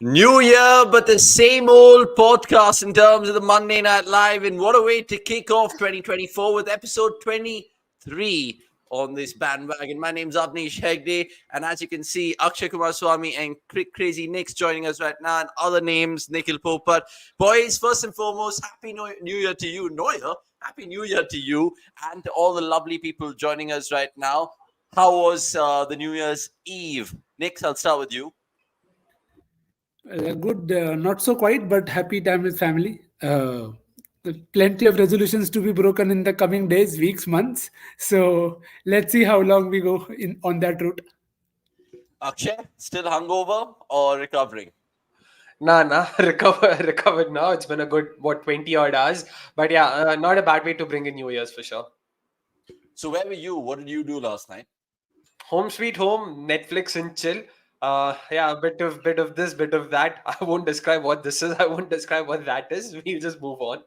New year, but the same old podcast in terms of the Monday Night Live. And what a way to kick off 2024 with episode 23 on this bandwagon. My name's Avnish Hegde, and as you can see, Akshay Kumar Swami and Crazy Nick's joining us right now, and other names, Nikhil Popat. Boys, first and foremost, Happy New Year to you. Happy New Year to you and to all the lovely people joining us right now. How was the New Year's Eve? Nick, I'll start with you. Good, not so quite, but happy time with family. Plenty of resolutions to be broken in the coming days, weeks, months. So let's see how long we go in on that route. Akshay, still hungover or recovering? Nah, recovered now. It's been a good, 20 odd hours. But yeah, not a bad way to bring in New Year's for sure. So where were you? What did you do last night? Home sweet home, Netflix and chill. Yeah, a bit of this, bit of that. I won't describe what this is. I won't describe what that is. We'll just move on.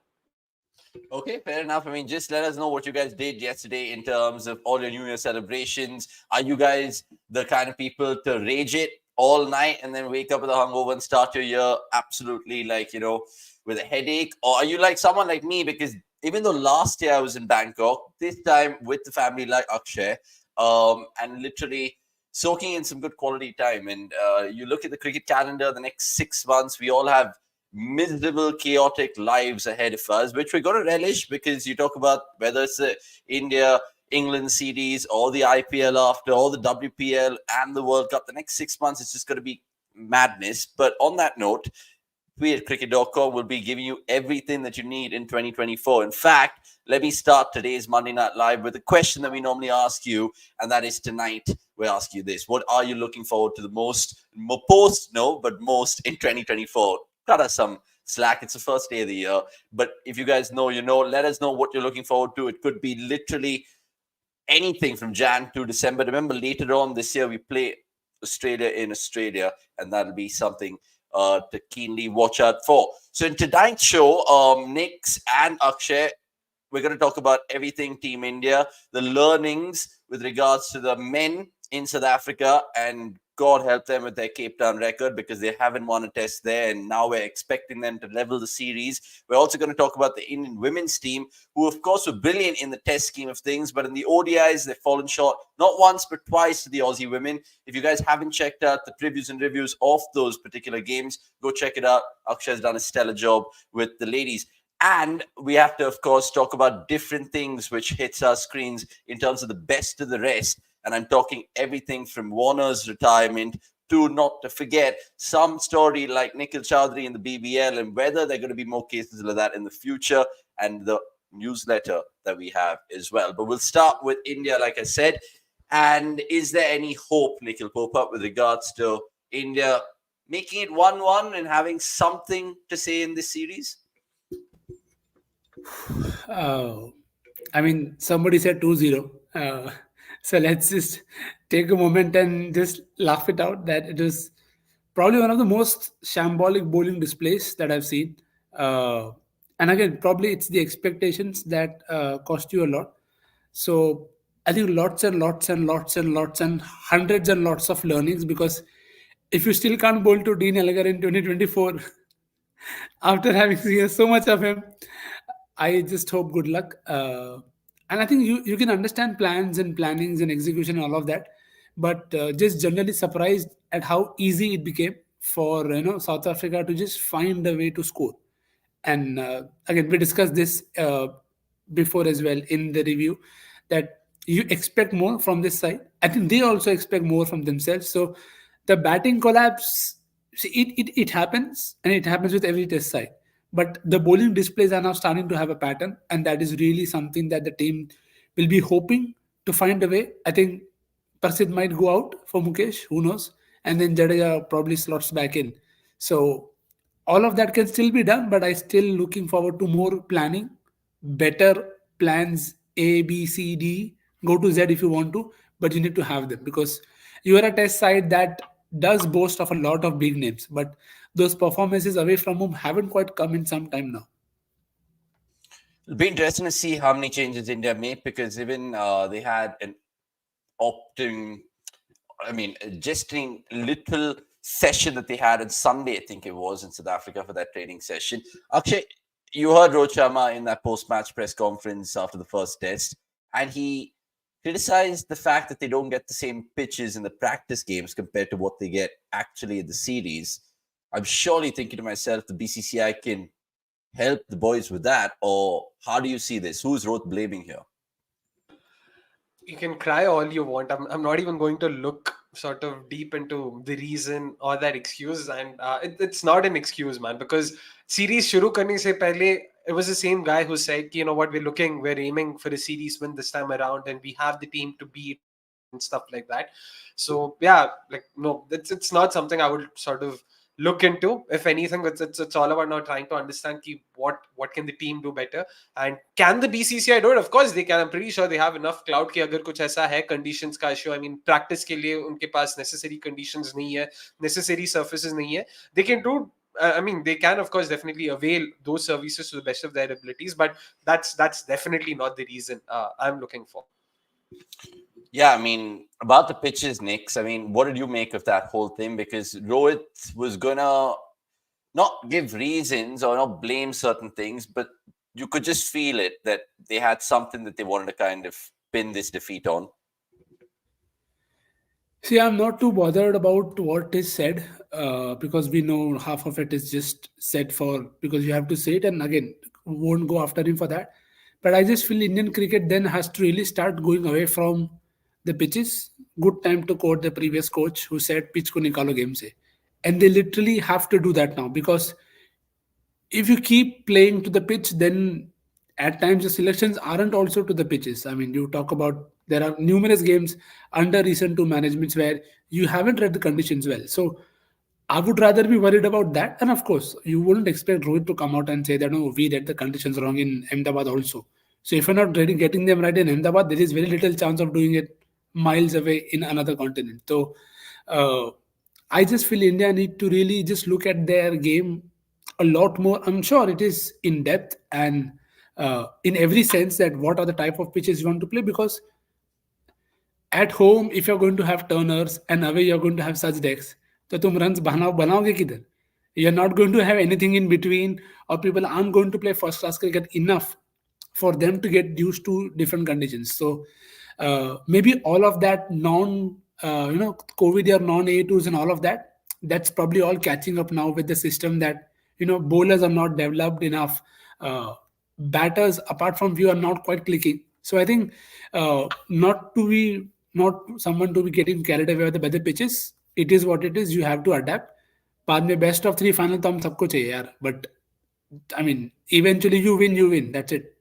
Okay, fair enough. I mean, just let us know what you guys did yesterday in terms of all your New Year celebrations. Are you guys the kind of people to rage it all night and then wake up with a hangover and start your year absolutely with a headache? Or are you like someone like me? Because even though last year I was in Bangkok, this time with the family like Akshay, and literally soaking in some good quality time. And you look at the cricket calendar, the next 6 months, we all have miserable, chaotic lives ahead of us, which we're going to relish because you talk about whether it's the England series or the IPL after, or the WPL and the World Cup. The next 6 months is just going to be madness. But on that note, we at cricket.com will be giving you everything that you need in 2024. In fact, let me start today's Monday Night Live with a question that we normally ask you, and that is tonight. We ask you this: what are you looking forward to the most most in 2024? Cut us some slack. It's the first day of the year. But if you guys know, let us know what you're looking forward to. It could be literally anything from Jan to December. Remember, later on this year, we play Australia in Australia, and that'll be something to keenly watch out for. So in tonight's show, Nix and Akshay, we're going to talk about everything Team India, the learnings with regards to the men in South Africa, and God help them with their Cape Town record because they haven't won a test there, and now we're expecting them to level the series. We're also going to talk about the Indian women's team, who of course were brilliant in the test scheme of things, but in the ODIs, they've fallen short, not once, but twice to the Aussie women. If you guys haven't checked out the previews and reviews of those particular games, go check it out. Akshay has done a stellar job with the ladies. And we have to, of course, talk about different things which hits our screens in terms of the best of the rest. And I'm talking everything from Warner's retirement to, not to forget, some story like Nikhil Chowdhury in the BBL and whether there are going to be more cases like that in the future, and the newsletter that we have as well. But we'll start with India, like I said. And is there any hope, Nikhil Popat, with regards to India making it 1-1 and having something to say in this series? I mean, somebody said 2-0. So let's just take a moment and just laugh it out that it is probably one of the most shambolic bowling displays that I've seen. And again, probably it's the expectations that cost you a lot. So I think lots and lots and lots and lots and hundreds and lots of learnings, because if you still can't bowl to Dean Elgar in 2024, after having seen so much of him, I just hope good luck. And I think you can understand plans and plannings and execution and all of that, but just generally surprised at how easy it became for South Africa to just find a way to score. And again, we discussed this before as well in the review, that you expect more from this side. I think they also expect more from themselves. So the batting collapse, see, it happens, and it happens with every test side. But the bowling displays are now starting to have a pattern, and that is really something that the team will be hoping to find a way. I think Prasidh might go out for Mukesh, who knows, and then Jadeja probably slots back in. So all of that can still be done, but I still looking forward to more planning, better plans, A, B, C, D, go to Z if you want to, but you need to have them, because you are a test side that does boast of a lot of big names, but those performances away from home haven't quite come in some time now. It'll be interesting to see how many changes India made, because even they had an opting, just in little session that they had on Sunday, I think it was, in South Africa for that training session. Akshay, you heard Rohit Sharma in that post-match press conference after the first test, and he criticized the fact that they don't get the same pitches in the practice games compared to what they get actually in the series. I'm surely thinking to myself, the BCCI can help the boys with that, or how do you see this? Who's Rohit blaming here? You can cry all you want. I'm not even going to look sort of deep into the reason or that excuse. And it's not an excuse, man, because series shuru karne se pehle, it was the same guy who said, you know what, we're aiming for a series win this time around, and we have the team to beat and stuff like that. So yeah, like no, it's not something I would sort of look into. If anything, it's all about now trying to understand what can the team do better, and can the BCCI do it? Of course they can. I'm pretty sure they have enough clout कि अगर कुछ ऐसा है conditions का issue, I mean practice के लिए उनके पास necessary conditions नहीं है, necessary surfaces नहीं है, they can do. I mean, they can, of course, definitely avail those services to the best of their abilities, but that's definitely not the reason I'm looking for. Yeah, I mean, about the pitches, Nix, I mean, what did you make of that whole thing? Because Rohit was going to not give reasons or not blame certain things, but you could just feel it that they had something that they wanted to kind of pin this defeat on. See, I'm not too bothered about what is said because we know half of it is just said for because you have to say it, and again, won't go after him for that. But I just feel Indian cricket then has to really start going away from the pitches. Good time to quote the previous coach who said, "Pitch ko nikalo game se," and they literally have to do that now because if you keep playing to the pitch, then at times the selections aren't also to the pitches. I mean, you talk about there are numerous games under recent two managements where you haven't read the conditions well. So I would rather be worried about that. And of course, you wouldn't expect Rohit to come out and say that no, we read the conditions wrong in Ahmedabad also. So if you're not ready, getting them right in Ahmedabad, there is very little chance of doing it miles away in another continent. So uh, I just feel India need to really just look at their game a lot more. I'm sure it is in depth and in every sense that what are the type of pitches you want to play because at home if you're going to have turners and away you're going to have such decks तो तुम runs बनाओगे किधर you're not going to have anything in between or people aren't going to play first class cricket enough for them to get used to different conditions so maybe all of that non covid or non A2s and all of that that's probably all catching up now with the system that bowlers are not developed enough batters apart from you are not quite clicking so I think not someone to be getting carried away with the better pitches. It is what it is. You have to adapt. बाद में best of three final तो हम सबको चाहिए यार. But I mean, eventually you win, you win. That's it.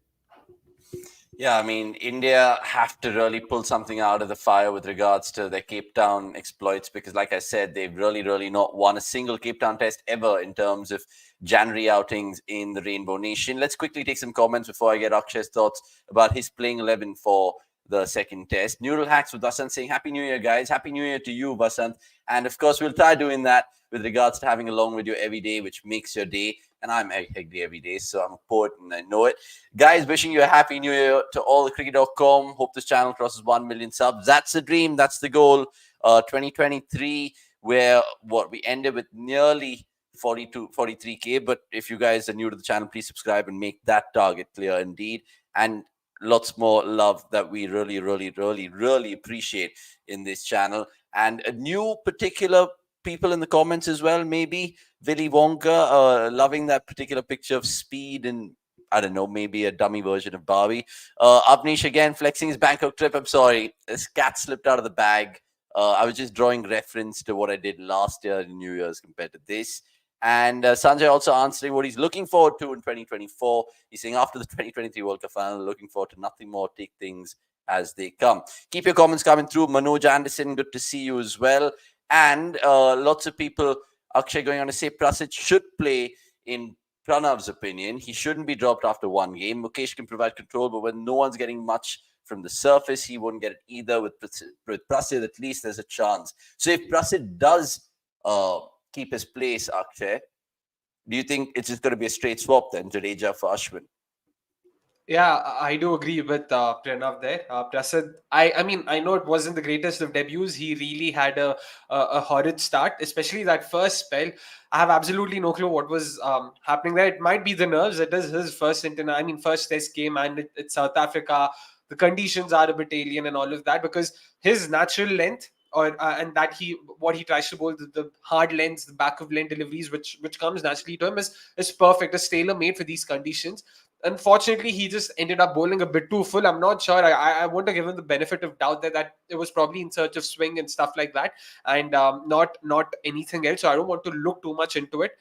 Yeah, I mean, India have to really pull something out of the fire with regards to their Cape Town exploits because, like I said, they've really not won a single Cape Town test ever in terms of January outings in the Rainbow Nation. Let's quickly take some comments before I get Akshay's thoughts about his playing 11 for the second test. Neural Hacks with Vasant saying, Happy New Year, guys. Happy New Year to you, Vasant. And of course, we'll try doing that with regards to having a long video every day, which makes your day. And I'm Hegde every day, so I'm a poet and I know it. Guys, wishing you a happy new year to all the cricket.com. Hope this channel crosses 1 million subs. That's the dream. That's the goal. 2023, where we ended with nearly 43K. But if you guys are new to the channel, please subscribe and make that target clear indeed. And lots more love that we really appreciate in this channel. And a new particular people in the comments as well, maybe Willy Wonka, loving that particular picture of speed and I don't know, maybe a dummy version of Barbie. Avnish again flexing his Bangkok trip. I'm sorry, this cat slipped out of the bag. I was just drawing reference to what I did last year in New Year's compared to this. And Sanjay also answering what he's looking forward to in 2024. He's saying after the 2023 World Cup final, looking forward to nothing more. Take things as they come. Keep your comments coming through. Manoj Anderson, good to see you as well. And lots of people, Akshay, going on to say Prasidh should play in Pranav's opinion. He shouldn't be dropped after one game. Mukesh can provide control, but when no one's getting much from the surface, he won't get it either. With Prasidh, at least there's a chance. So if Prasidh does keep his place, Akshay, do you think it's just going to be a straight swap then, Jadeja for Ashwin? Yeah, I do agree with Pranav there. Prasidh, I mean, I know it wasn't the greatest of debuts. He really had a horrid start, especially that first spell. I have absolutely no clue what was happening there. It might be the nerves. It is his first test game, and it's South Africa. The conditions are a bit alien and all of that, because his natural length, or and that he what he tries to bowl, the hard lengths, the back of length deliveries, which comes naturally to him, is perfect. Is tailor made for these conditions. Unfortunately, he just ended up bowling a bit too full. I'm not sure. I want to give him the benefit of doubt that it was probably in search of swing and stuff like that, and not anything else. So I don't want to look too much into it.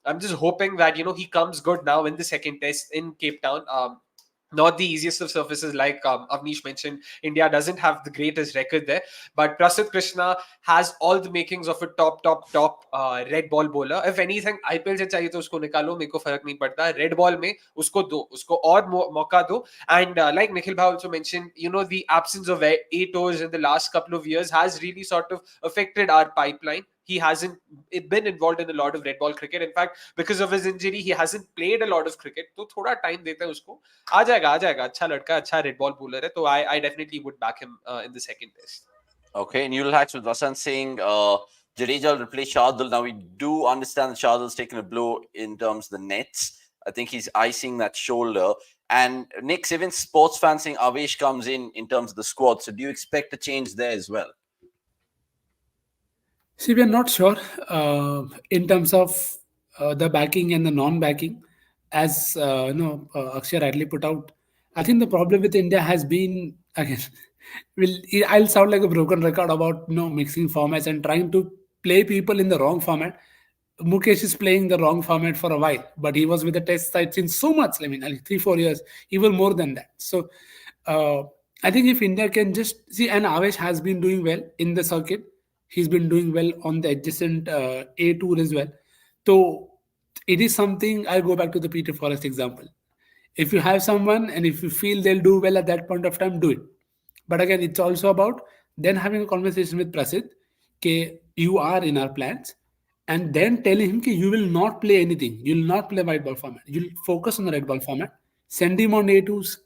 I'm just hoping that he comes good now in the second test in Cape Town. Not the easiest of surfaces, like Avnish mentioned. India doesn't have the greatest record there, but Prasidh Krishna has all the makings of a top red ball bowler. If anything, IPL से चाहिए तो उसको निकालो, मेरे को फर्क नहीं पड़ता. Red ball में उसको दो, उसको और मौका दो. And like Nikhil Bhai also mentioned, the absence of eight overs in the last couple of years has really sort of affected our pipeline. He hasn't been involved in a lot of red ball cricket. In fact, because of his injury, he hasn't played a lot of cricket. तो थोड़ा time देते हैं उसको. आ जाएगा अच्छा लड़का, अच्छा red ball bowler है, तो I definitely would back him in the second test. Okay, Neural Hacks with Vasant saying Jadeja will replace Shardul. Now, we do understand that Shardul's taken a blow in terms of the nets. I think he's icing that shoulder. And Nick's, even sports fans saying Avesh comes in terms of the squad. So, do you expect a change there as well? See, we are not sure in terms of the backing and the non-backing. As Akshay rightly put out, I think the problem with India has been again. Will I'll sound like a broken record about mixing formats and trying to play people in the wrong format. Mukesh is playing the wrong format for a while, but he was with the test side since so much. I mean, like 3-4 years, even more than that. So, uh, I think if India can just see, and Avesh has been doing well in the circuit, he's been doing well on the adjacent A tour as well. So, it is something. I go back to the Peter Forrest example. If you have someone and if you feel they'll do well at that point of time, do it. But again, it's also about then having a conversation with Prasidh, okay, you are in our plans, and then telling him that you will not play anything. You will not play white ball format. You'll focus on the red ball format. Send him on A2s,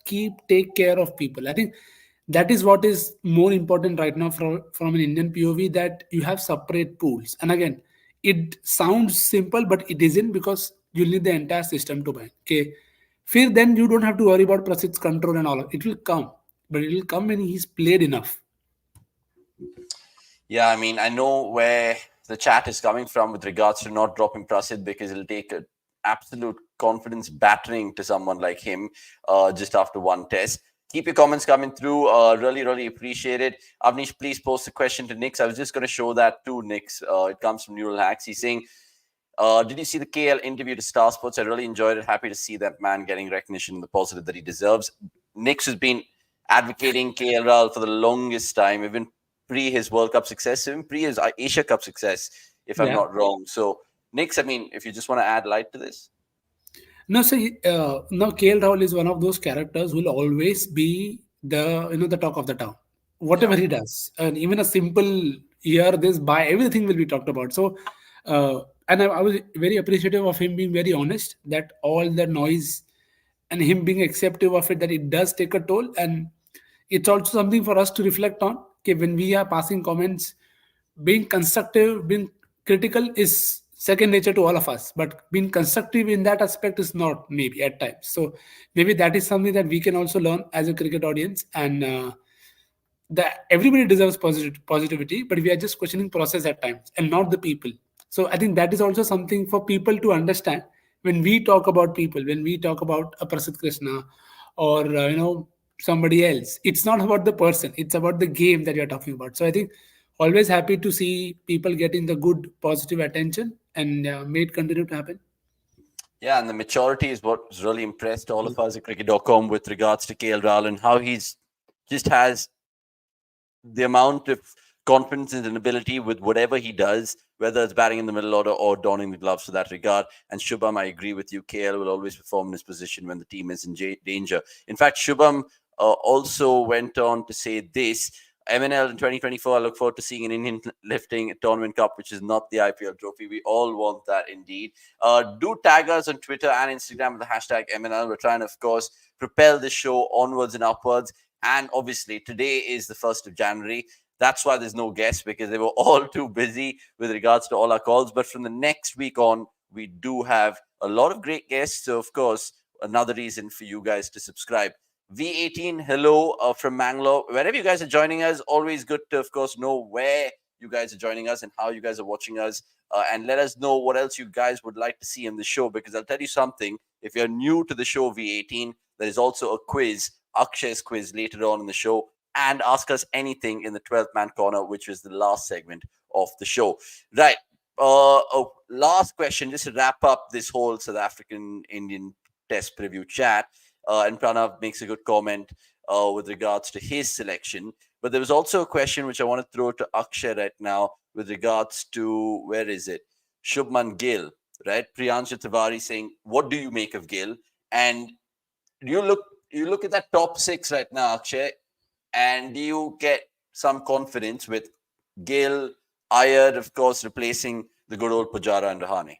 take care of people. I think that is what is more important right now from an Indian POV, that you have separate pools. And again, it sounds simple, but it isn't, because you need the entire system to buy. Okay. Fear, then you don't have to worry about Prasid's control and all of it. Will come, but it will come when he's played enough. Yeah, I mean, I know where the chat is coming from with regards to not dropping Prasidh, because it'll take an absolute confidence battering to someone like him just after one test. Keep your comments coming through. Really, really appreciate it. Avnish, please post a question to Nix. I was just going to show that to Nix. It comes from Neural Hacks. He's saying, did you see the KL interview to Star Sports? I really enjoyed it. Happy to see that man getting recognition and the positive that he deserves. Nix has been advocating KL Rahul for the longest time, even pre his World Cup success, even pre his Asia Cup success, if I'm Yeah. not wrong. So, Nix, I mean, if you just want to add light to this. No, see, now KL Rahul is one of those characters who will always be the talk of the town. Whatever Yeah. he does, and even a simple year, this by everything will be talked about. So, and I was very appreciative of him being very honest that all the noise and him being acceptive of it, that it does take a toll, and it's also something for us to reflect on. Okay, when we are passing comments, being constructive, being critical is second nature to all of us, but being constructive in that aspect is not, maybe at times. So maybe that is something that we can also learn as a cricket audience, and that everybody deserves positivity, but we are just questioning process at times and not the people. So I think that is also something for people to understand. When we talk about people, when we talk about a Prasidh Krishna, or somebody else, it's not about the person, it's about the game that you're talking about. So I think always happy to see people getting the good positive attention, and may it continue to happen. Yeah, and the maturity is what's really impressed all of us at cricket.com with regards to KL Rahul, and how he's just has the amount of confidence and ability with whatever he does, whether it's batting in the middle order or donning the gloves to that regard. And Shubham, I agree with you. KL will always perform in his position when the team is in danger. In fact, Shubham also went on to say this. MNL in 2024, I look forward to seeing an Indian lifting tournament cup, which is not the IPL trophy. We all want that indeed. Do tag us on Twitter and Instagram with the hashtag MNL. We're trying to, of course, propel this show onwards and upwards. And obviously, today is the 1st of January. That's why there's no guests, because they were all too busy with regards to all our calls. But from the next week on, we do have a lot of great guests. So, of course, another reason for you guys to subscribe. V18, hello from Mangalore. Wherever you guys are joining us, always good to, of course, know where you guys are joining us and how you guys are watching us. And let us know what else you guys would like to see in the show. Because I'll tell you something, if you're new to the show, V18, there is also a quiz, Akshay's quiz, later on in the show. And Ask Us Anything in the 12th Man Corner, which was the last segment of the show. Right. Last question, just to wrap up this whole South African Indian Test preview chat. And Pranav makes a good comment with regards to his selection. But there was also a question which I want to throw to Akshay right now with regards to, where is it? Shubman Gill, right? Priyanshu Tiwari saying, what do you make of Gill? And you look at that top 6 right now, Akshay, and do you get some confidence with Gill, Iyer, of course, replacing the good old Pujara and Rahane?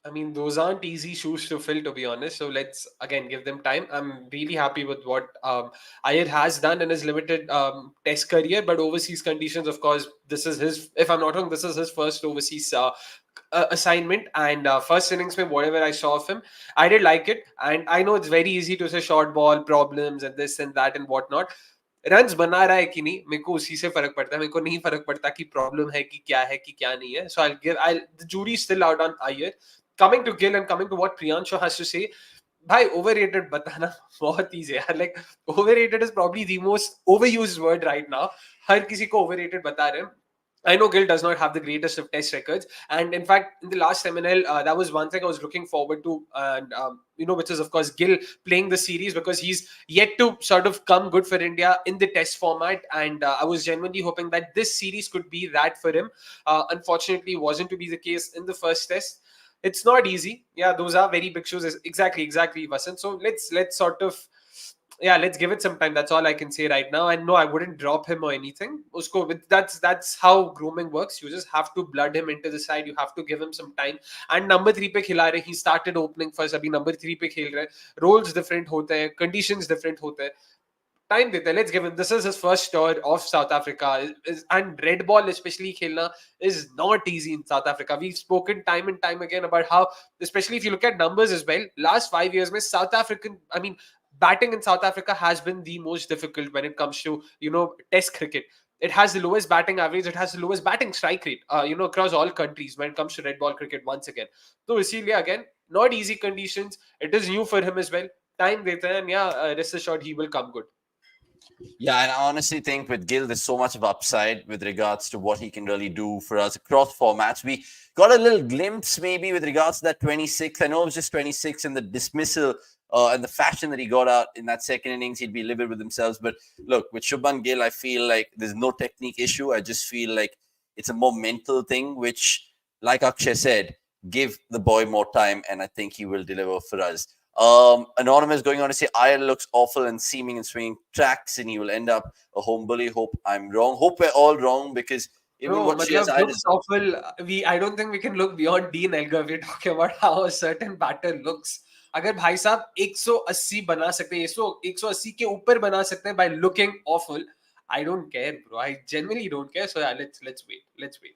I mean, those aren't easy shoes to fill, to be honest. So let's again give them time. I'm really happy with what Iyer has done in his limited test career, but overseas conditions, of course, this is his. If I'm not wrong, this is his first overseas assignment, and first innings, mein, whatever I saw of him, I did like it. And I know it's very easy to say short ball problems and this and that and whatnot. Runs बना रहा है कि नहीं, मेरे को उसी से फर्क पड़ता है. मेरे को नहीं फर्क पड़ता कि प्रॉब्लम है कि क्या नहीं है. So the jury is still out on Iyer. Coming to Gill and coming to what Priyanshu has to say, भाई overrated बताना बहुत easy है. Like overrated is probably the most overused word right now. हर किसी को overrated बता रहे हैं. I know Gill does not have the greatest of test records, and in fact, in the last MNL, that was one thing I was looking forward to, and which is of course Gill playing the series, because he's yet to sort of come good for India in the test format, and I was genuinely hoping that this series could be that for him. Unfortunately, it wasn't to be the case in the first test. It's not easy. Yeah, those are very big shoes. Exactly, Vasant. So let's sort of, yeah, let's give it some time. That's all I can say right now. And no, I wouldn't drop him or anything. That's how grooming works. You just have to blood him into the side. You have to give him some time. And number 3 pe khila rahe. He started opening first. Abhi number 3 pe khel rahe. Roles different hote hain. Conditions different hote hain. Time dete. Let's give him. This is his first tour of South Africa, and red ball especially khelna is not easy in South Africa. We've spoken time and time again about how, especially if you look at numbers as well, last 5 years, batting in South Africa has been the most difficult when it comes to Test cricket. It has the lowest batting average. It has the lowest batting strike rate. Across all countries when it comes to red ball cricket. Once again, so isilye again, not easy conditions. It is new for him as well. Time dete hain, and yeah, rest assured he will come good. Yeah, and I honestly think with Gill, there's so much of upside with regards to what he can really do for us across formats. We got a little glimpse maybe with regards to that 26. I know it was just 26 and the dismissal and the fashion that he got out in that second innings, he'd be livid with himself. But look, with Shubman Gill, I feel like there's no technique issue. I just feel like it's a more mental thing, which, like Akshay said, give the boy more time, and I think he will deliver for us. Anonymous going on to say Iyer looks awful and seaming and swinging tracks, and he will end up a home bully. Hope I'm wrong. Hope we're all wrong, because even No, what she has looks awful. I don't think we can look beyond Dean Elgar. We're talking about how a certain batter looks. अगर भाई साहब 180 बना सकते हैं, 180 के ऊपर बना सकते हैं by looking awful, I don't care, bro. I genuinely don't care. So yeah, let's wait. Let's wait.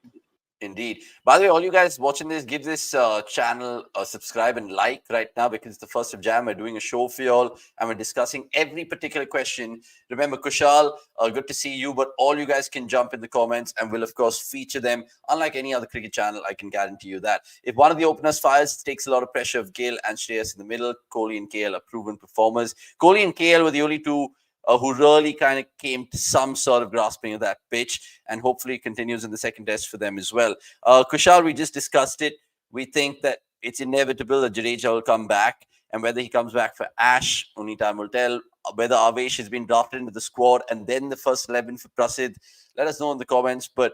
Indeed. By the way, all you guys watching this, give this channel a subscribe and like right now, because it's the 1st of Jan. We're doing a show for y'all and we're discussing every particular question. Remember, Kushal, good to see you, but all you guys can jump in the comments and we'll, of course, feature them. Unlike any other cricket channel, I can guarantee you that. If one of the openers fires, it takes a lot of pressure of Gill and Shreyas in the middle. Kohli and KL are proven performers. Kohli and KL were the only two who really kind of came to some sort of grasping of that pitch, and hopefully continues in the second test for them as well. Kushal, we just discussed it. We think that it's inevitable that Jadeja will come back, and whether he comes back for Ash, only time will tell. Whether Avesh has been drafted into the squad and then the first 11 for Prasidh, let us know in the comments, but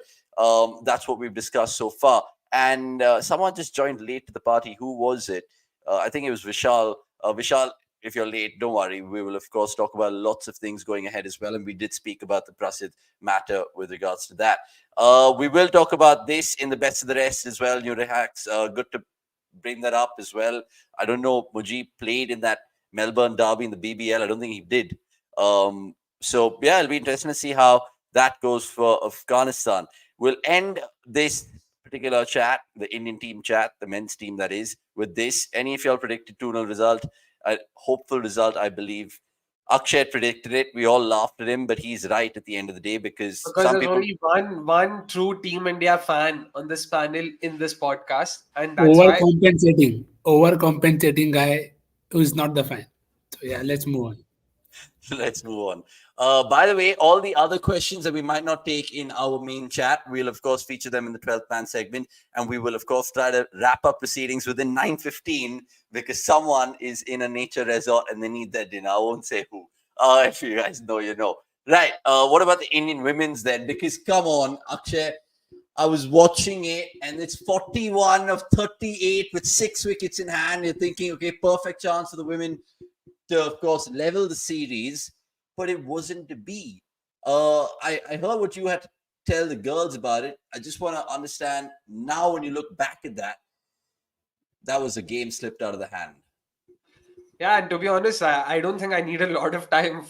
that's what we've discussed so far. And someone just joined late to the party. Who was it? I think it was Vishal. Vishal, if you're late, don't worry. We will, of course, talk about lots of things going ahead as well. And we did speak about the Prasidh matter with regards to that. We will talk about this in the best of the rest as well. Hacks, good to bring that up as well. I don't know, Mujib played in that Melbourne derby in the BBL. I don't think he did. So, yeah, it'll be interesting to see how that goes for Afghanistan. We'll end this particular chat, the Indian team chat, the men's team that is, with this. Any of y'all predicted 2-0 result? A hopeful result, I believe. Akshay predicted it. We all laughed at him, but he's right at the end of the day because Because some there's people. only one true Team India fan on this panel in this podcast, and that's why. Overcompensating guy who is not the fan. So yeah, let's move on. Let's move on. By the way, all the other questions that we might not take in our main chat, we'll of course feature them in the 12th man segment, and we will of course try to wrap up proceedings within 9:15 because someone is in a nature resort and they need their dinner. I won't say who. If you guys know, you know. Right. What about the Indian women's then? Because come on, Akshay, I was watching it and it's 41 of 38 with 6 wickets in hand. You're thinking, okay, perfect chance for the women to, of course, level the series, but it wasn't to be. I heard what you had to tell the girls about it. I just want to understand now when you look back at that, that was a game slipped out of the hand. Yeah, and to be honest, I don't think I need a lot of time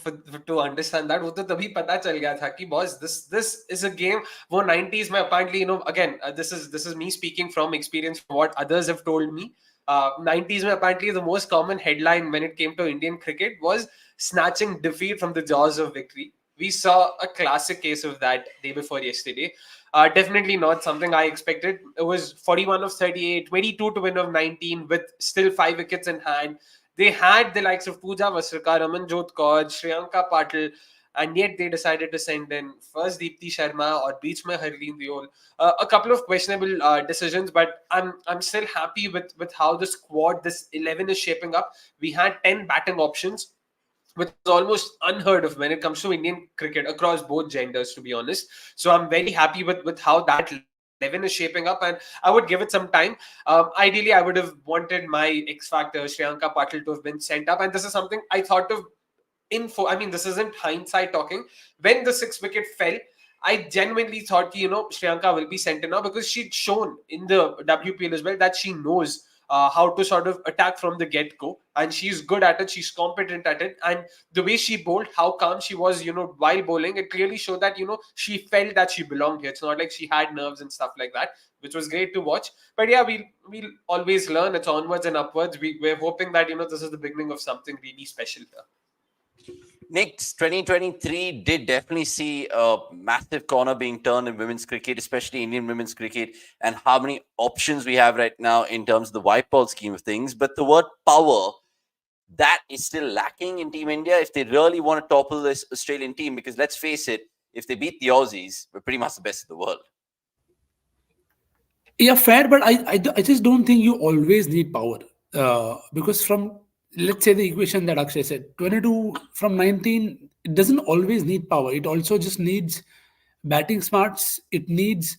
to understand that. वो तो तभी पता चल गया था कि boss, this is a game. वो 90s में apparently, again, this is me speaking from experience, from what others have told me. 90s में apparently the most common headline when it came to Indian cricket was snatching defeat from the jaws of victory. We saw a classic case of that day before yesterday. Definitely not something I expected. It was 41 of 38, 22 to win of 19 with still 5 wickets in hand. They had the likes of Pooja Vasrika, Ramanjot Kaur, Shriyanka Patil, and yet they decided to send in first Deepti Sharma or Beach Mein Harleen Deol. A couple of questionable decisions, but I'm still happy with how the squad, this 11 is shaping up. We had 10 batting options, which is almost unheard of when it comes to Indian cricket across both genders, to be honest. So I'm very happy with how that 11 is shaping up, and I would give it some time. Ideally, I would have wanted my X Factor, Shriyanka Patil, to have been sent up, and this is something I thought of I mean, this isn't hindsight talking. When the 6 wicket fell, I genuinely thought, Shriyanka will be sent in now because she'd shown in the WPL as well that she knows how to sort of attack from the get go, and she's good at it. She's competent at it, and the way she bowled, how calm she was, while bowling, it clearly showed that she felt that she belonged here. It's not like she had nerves and stuff like that, which was great to watch. But yeah, we'll always learn. It's onwards and upwards. We're hoping that this is the beginning of something really special here. Nick's 2023 did definitely see a massive corner being turned in women's cricket, especially Indian women's cricket, and how many options we have right now in terms of the white ball scheme of things. But the word power, that is still lacking in Team India if they really want to topple this Australian team. Because let's face it, if they beat the Aussies, we're pretty much the best in the world. Yeah, fair, but I just don't think you always need power. Because from, let's say, the equation that Akshay said, 22 from 19, it doesn't always need power. It also just needs batting smarts. It needs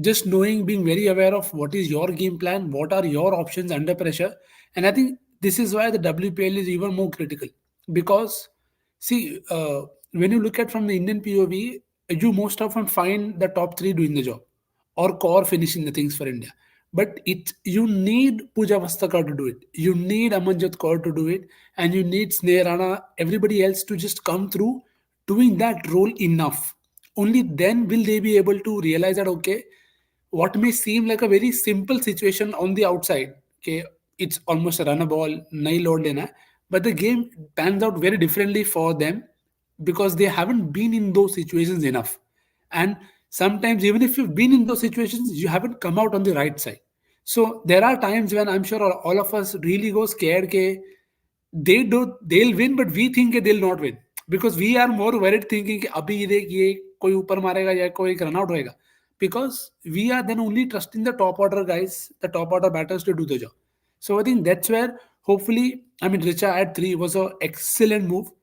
just knowing, being very aware of what is your game plan, what are your options under pressure. And I think this is why the WPL is even more critical. Because, see, when you look at from the Indian POV, you most often find the top three doing the job or core finishing the things for India. But you need Pooja Vastakar to do it. You need Amanjot Kaur to do it, and you need Sneh Rana, everybody else to just come through doing that role enough. Only then will they be able to realize that, okay, what may seem like a very simple situation on the outside, okay, it's almost a run a ball, nahi load lena, but the game pans out very differently for them because they haven't been in those situations enough. And sometimes, even if you've been in those situations, you haven't come out on the right side. So there are times when I'm sure all of us really go scared ke they'll win, but we think they'll not win because we are more worried thinking कि अभी ये कोई ऊपर मारेगा या कोई एक run out होएगा, because we are then only trusting the top order guys, the top order batters to do the job. So I think that's where hopefully, I mean, Richa at 3 was an excellent move.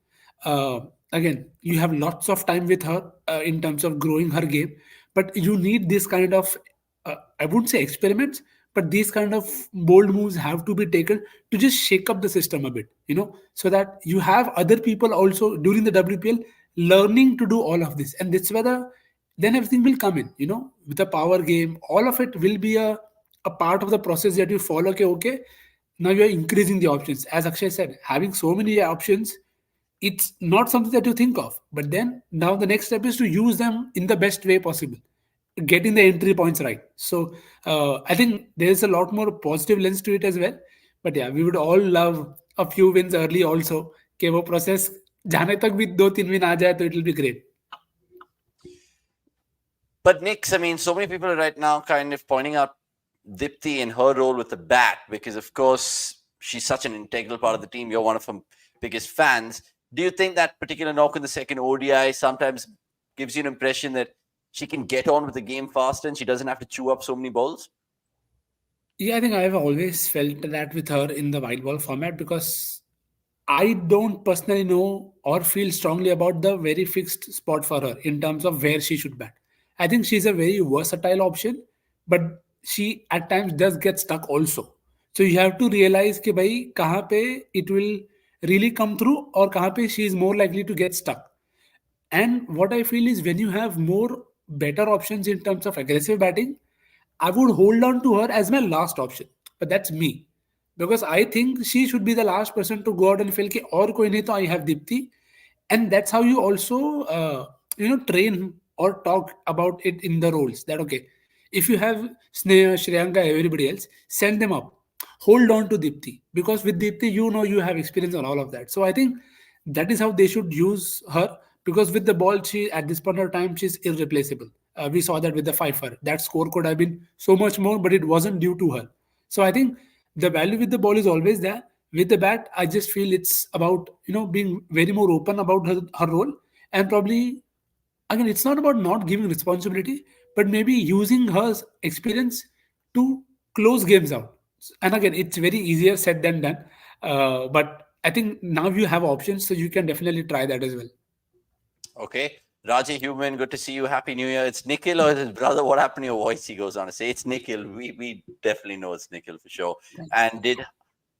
Again, you have lots of time with her in terms of growing her game, but you need this kind of I wouldn't say experiments, but these kind of bold moves have to be taken to just shake up the system a bit, so that you have other people also during the WPL learning to do all of this, and that's where then everything will come in, with the power game. All of it will be a part of the process that you follow. Okay, okay, now you are increasing the options. As Akshay said, having so many options, it's not something that you think of. But then now the next step is to use them in the best way possible, getting the entry points right. So I think there's a lot more positive lens to it as well. But yeah, we would all love a few wins early also. कि वो process जाने तक भी 2-3 win आ जाए तो it will be great. But Nix, I mean, so many people are right now kind of pointing out Deepti in her role with the bat because, of course, she's such an integral part of the team. You're one of her biggest fans. Do you think that particular knock in the second ODI sometimes gives you an impression that she can get on with the game faster and she doesn't have to chew up so many balls? Yeah, I think I've always felt that with her in the white ball format, because I don't personally know or feel strongly about the very fixed spot for her in terms of where she should bat. I think she's a very versatile option, but she at times does get stuck also. So you have to realize कि भाई कहाँ पे it will really come through or कहाँ पे she is more likely to get stuck. And what I feel is when you have more better options in terms of aggressive batting, I would hold on to her as my last option. But that's me. Because I think she should be the last person to go out and feel कि और कोई नहीं तो I have Deepti. And that's how you also train or talk about it in the roles. That okay, if you have Sneha, Shreyanka, everybody else, send them up. Hold on to Deepti, because with Deepti, you have experience on all of that. So I think that is how they should use her, because with the ball, she at this point of time she's irreplaceable. We saw that with the fifer. That score could have been so much more, but it wasn't due to her. So I think the value with the ball is always there. With the bat, I just feel it's about being very more open about her role, and probably again it's not about not giving responsibility, but maybe using her experience to close games out. And again, it's very easier said than done. But I think now you have options, so you can definitely try that as well. Okay. Raji Human, good to see you. Happy New Year. It's Nikhil or his brother? What happened to your voice? He goes on to say, it's Nikhil. We definitely know it's Nikhil for sure. And did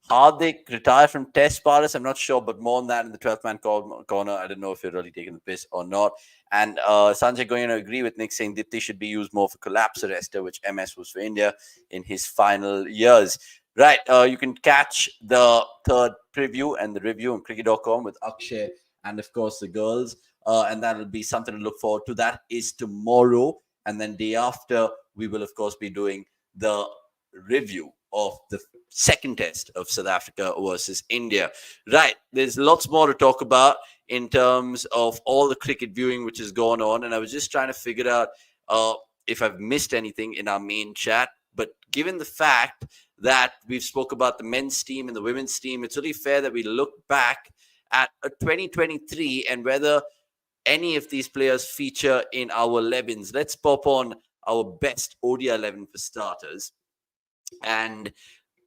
Hardik retire from Test Paris? I'm not sure, but more on that in the 12th man corner. I don't know if you're really taking the piss or not. And Sanjay going to agree with Nick saying Dipti should be used more for collapse arrestor, which MS was for India in his final years. Right. You can catch the third preview and the review on cricket.com with Akshay and, of course, the girls. And that'll be something to look forward to. That is tomorrow. And then day after, we will, of course, be doing the review of the second test of South Africa versus India. Right. There's lots more to talk about in terms of all the cricket viewing which has gone on. And I was just trying to figure out if I've missed anything in our main chat. But given the fact that we've spoke about the men's team and the women's team, it's only fair that we look back at a 2023 and whether any of these players feature in our 11s. Let's pop on our best ODI 11 for starters. And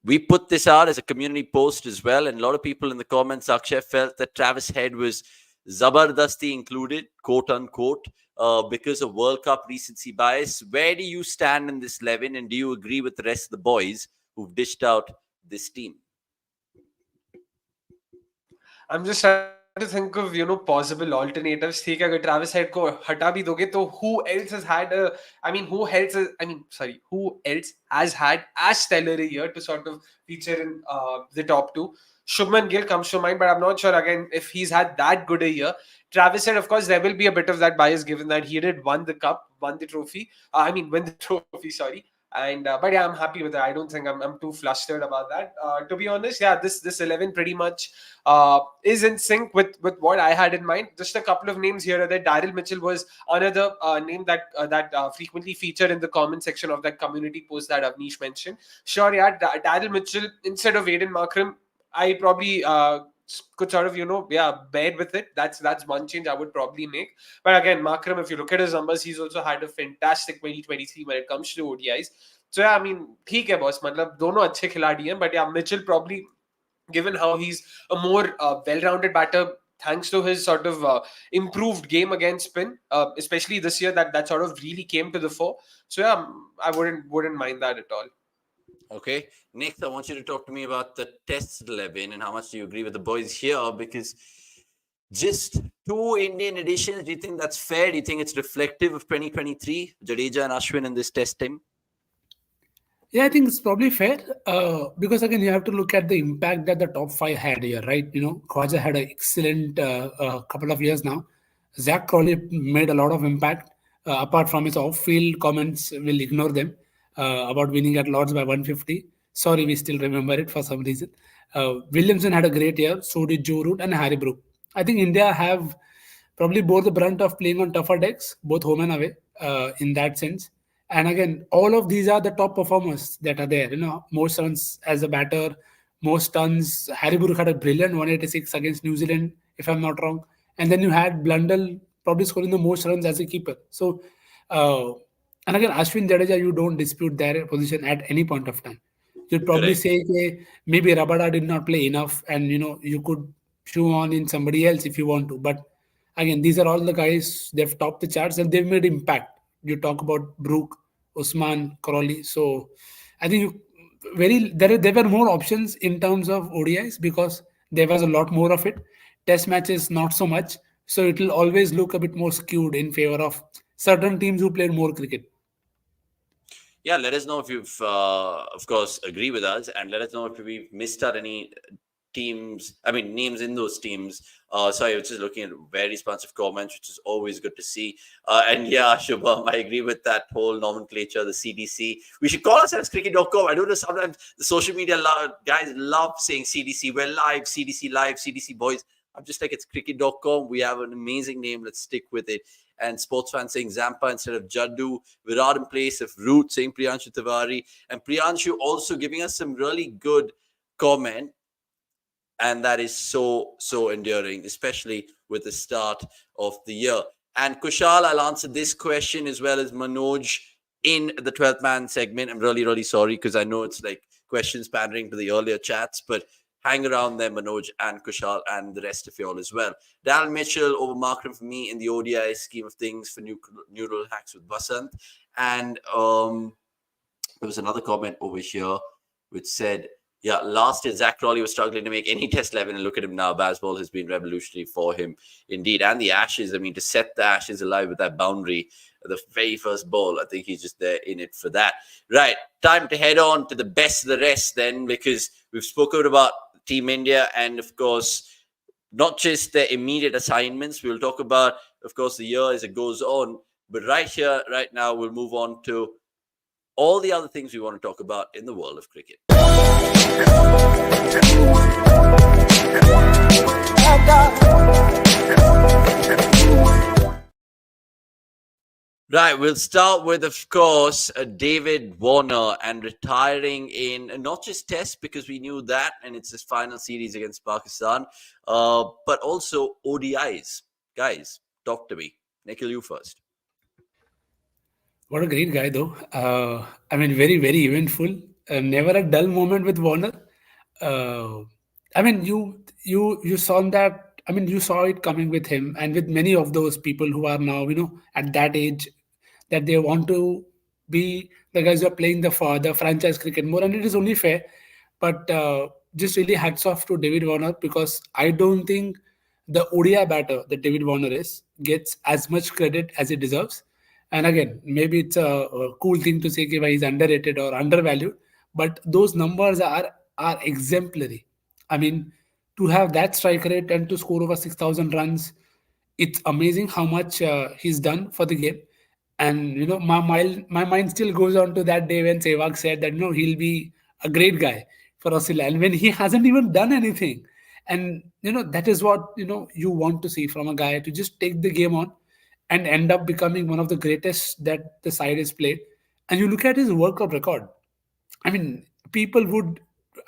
we put this out as a community post as well. And a lot of people in the comments, Akshay, felt that Travis Head was Zabardasti included, quote unquote, because of World Cup recency bias. Where do you stand in this 11? And do you agree with the rest of the boys who've dished out this team? I'm just trying to think of possible alternatives. ठीक है, अगर Travis Head को हटा भी दोगे तो who else has had who else has had as stellar a year to sort of feature in the top two? Shubman Gill comes to mind, but I'm not sure again if he's had that good a year. Travis Head, of course, there will be a bit of that bias given that he did win the trophy. Win the trophy, sorry. And but yeah, I'm happy with it. I don't think I'm too flustered about that. To be honest, yeah, this 11 pretty much is in sync with what I had in mind. Just a couple of names here or there. Daryl Mitchell was another name that frequently featured in the comment section of that community post that Avnish mentioned. Sure, yeah, Daryl Mitchell instead of Aiden Markram, I probably could sort of bear with it. That's one change I would probably make. But again, Markram, if you look at his numbers, he's also had a fantastic 2023 when it comes to ODIs. So yeah, I mean, ठीक है boss, मतलब दोनों अच्छे खिलाड़ी हैं. But yeah, Mitchell probably, given how he's a more well-rounded batter thanks to his sort of improved game against spin, especially this year, that sort of really came to the fore. So yeah, I wouldn't mind that at all. Okay. Next, I want you to talk to me about the Test 11 and how much do you agree with the boys here? Because just two Indian editions, do you think that's fair? Do you think it's reflective of 2023? Jadeja and Ashwin in this Test team? Yeah, I think it's probably fair because again, you have to look at the impact that the top five had here, right? Khwaja had an excellent couple of years now. Zach Crawley made a lot of impact. Apart from his off-field comments, we'll ignore them about winning at Lords by 150. Sorry, we still remember it for some reason. Williamson had a great year. So did Joe Root and Harry Brook. I think India have probably bore the brunt of playing on tougher decks, both home and away, in that sense. And again, all of these are the top performers that are there. Most runs as a batter, most tons. Harry Brook had a brilliant 186 against New Zealand, if I'm not wrong. And then you had Blundell probably scoring the most runs as a keeper. So, uh, and again, Ashwin Jadeja, you don't dispute their position at any point of time. You'd probably Correct. say okay, maybe Rabada did not play enough, and you could chew on in somebody else if you want to. But again, these are all the guys they've topped the charts and they've made impact. You talk about Brook, Usman, Crawley. So I think there were more options in terms of ODIs because there was a lot more of it. Test matches not so much. So it will always look a bit more skewed in favor of certain teams who played more cricket. Yeah, let us know if you've, of course, agree with us, and let us know if we've missed out any teams. I mean, names in those teams. Sorry, I was just looking at very responsive comments, which is always good to see. And yeah, Shubham, I agree with that whole nomenclature, the CDC. We should call ourselves cricket.com. I don't know, sometimes the social media guys love saying CDC. We're live, CDC boys. I'm just like, it's cricket.com. We have an amazing name. Let's stick with it. And sports fans saying Zampa instead of Jaddu, Virat in place of Root, saying Priyanshu Tiwari, and Priyanshu also giving us some really good comment. And that is so endearing, especially with the start of the year. And Kushal, I'll answer this question as well as Manoj in the 12th man segment. I'm really sorry because I know it's like questions pandering to the earlier chats, but hang around there, Manoj and Kushal and the rest of y'all as well. Dal Mitchell over Markram for me in the ODI scheme of things for neural hacks with Vasant. And there was another comment over here which said, yeah, last year Zach Crawley was struggling to make any Test 11, and look at him now. Basball has been revolutionary for him indeed. And the Ashes, I mean, to set the Ashes alive with that boundary, the very first ball, I think he's just there in it for that. Right, time to head on to the best of the rest then, because we've spoken about Team India and, of course, not just their immediate assignments. We'll talk about, of course, the year as it goes on. But right here, right now, we'll move on to all the other things we want to talk about in the world of cricket. Right, we'll start with, of course, David Warner and retiring in not just Test, because we knew that, and it's his final series against Pakistan, but also ODIs. Guys, talk to me. Nikhil, you first. What a great guy, though. I mean, very, very eventful. Never a dull moment with Warner. Uh, I mean, you saw that. I mean, you saw it coming with him and with many of those people who are now, at that age, that they want to be the guys who are playing the franchise cricket more, and it is only fair. But just really hats off to David Warner because I don't think the ODI batter that David Warner is gets as much credit as it deserves. And again, maybe it's a cool thing to say that he's underrated or undervalued, but those numbers are exemplary. I mean, to have that strike rate and to score over 6,000 runs, it's amazing how much he's done for the game. And my mind still goes on to that day when Sehwag said that he'll be a great guy for Australia, and when he hasn't even done anything. And that is what you want to see from a guy to just take the game on and end up becoming one of the greatest that the side has played. And you look at his World Cup record. I mean, people would,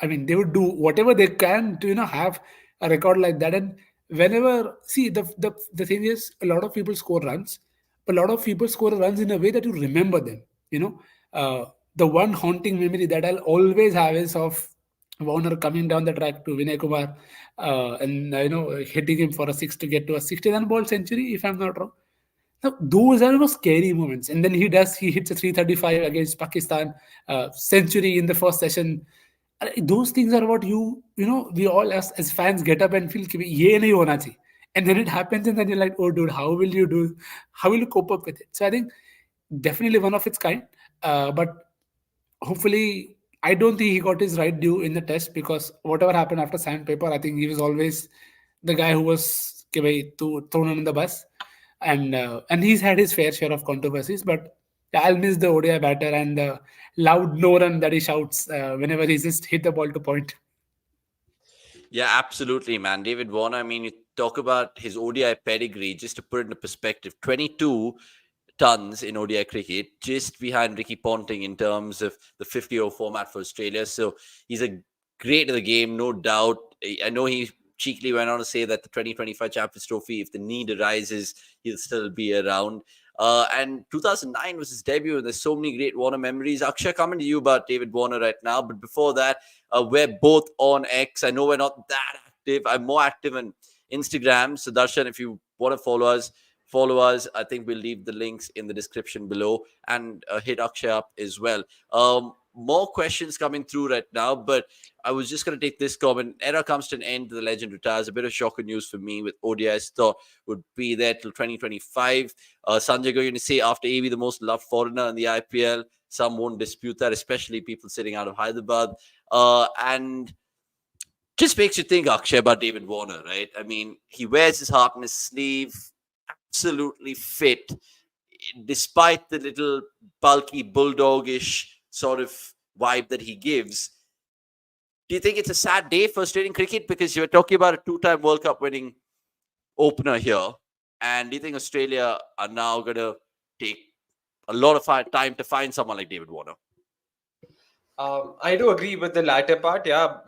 I mean, they would do whatever they can to have a record like that. And whenever, see, the thing is, a lot of people score runs, but a lot of people score runs in a way that you remember them. You know, the one haunting memory that I'll always have is of Warner coming down the track to Vinay Kumar, and hitting him for a six to get to a 69 ball century, if I'm not wrong. Now, those are scary moments. And then he hits a 335 against Pakistan, century in the first session. Those things are what we all as fans get up and feel, कि ये नहीं होना चाहिए. And then it happens, and then you're like, oh, dude, how will you cope up with it? So I think definitely one of its kind. But hopefully, I don't think he got his right due in the test, because whatever happened after sandpaper, I think he was always the guy who was thrown under the bus, and he's had his fair share of controversies. But yeah, I'll miss the ODI batter and the loud no run that he shouts whenever he just hit the ball to point. Yeah, absolutely, man. David Warner, I mean, you talk about his ODI pedigree, just to put it into perspective, 22 tons in ODI cricket, just behind Ricky Ponting in terms of the 50-over format for Australia. So he's a great at the game, no doubt. I know he cheekily went on to say that the 2025 Champions Trophy, if the need arises, he'll still be around. And 2009 was his debut, and there's so many great Warner memories. Akshay, coming to you about David Warner right now, but before that, we're both on X. I know we're not that active. I'm more active on Instagram. So Darshan, if you want to follow us. I think we'll leave the links in the description below, and hit Akshay up as well. More questions coming through right now, but I was just going to take this comment. Era comes to an end, the legend retires. A bit of shocker news for me with ODIs. Thought would be there till 2025. Sanjay going to say after AB, the most loved foreigner in the IPL. Some won't dispute that, especially people sitting out of Hyderabad. And just makes you think, Akshay, about David Warner, right? I mean, he wears his heart on his sleeve, absolutely fit, despite the little bulky, bulldogish sort of vibe that he gives. Do you think it's a sad day for Australian cricket? Because you're talking about a two-time World Cup winning opener here. And do you think Australia are now going to take a lot of time to find someone like David Warner? I do agree with the latter part. Yeah,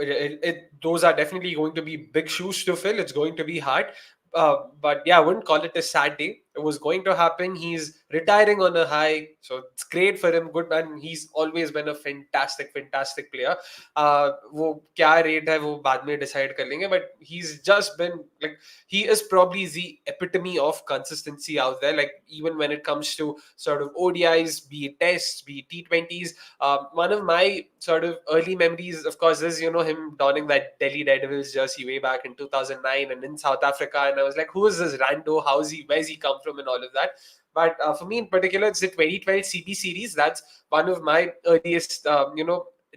those are definitely going to be big shoes to fill. It's going to be hard. But yeah, I wouldn't call it a sad day. It was going to happen. He's retiring on a high, so it's great for him. Good man. He's always been a fantastic player. वो क्या rate है वो बाद में decide कर लेंगे. But he's just been like, he is probably the epitome of consistency out there. Like, even when it comes to sort of ODIs, be it tests, be it T20s. One of my sort of early memories, of course, is him donning that Delhi Daredevils jersey way back in 2009 and in South Africa, and I was like, who is this rando? Where's he come from, and all of that. But for me in particular, it's the 2012 CP series. That's one of my earliest,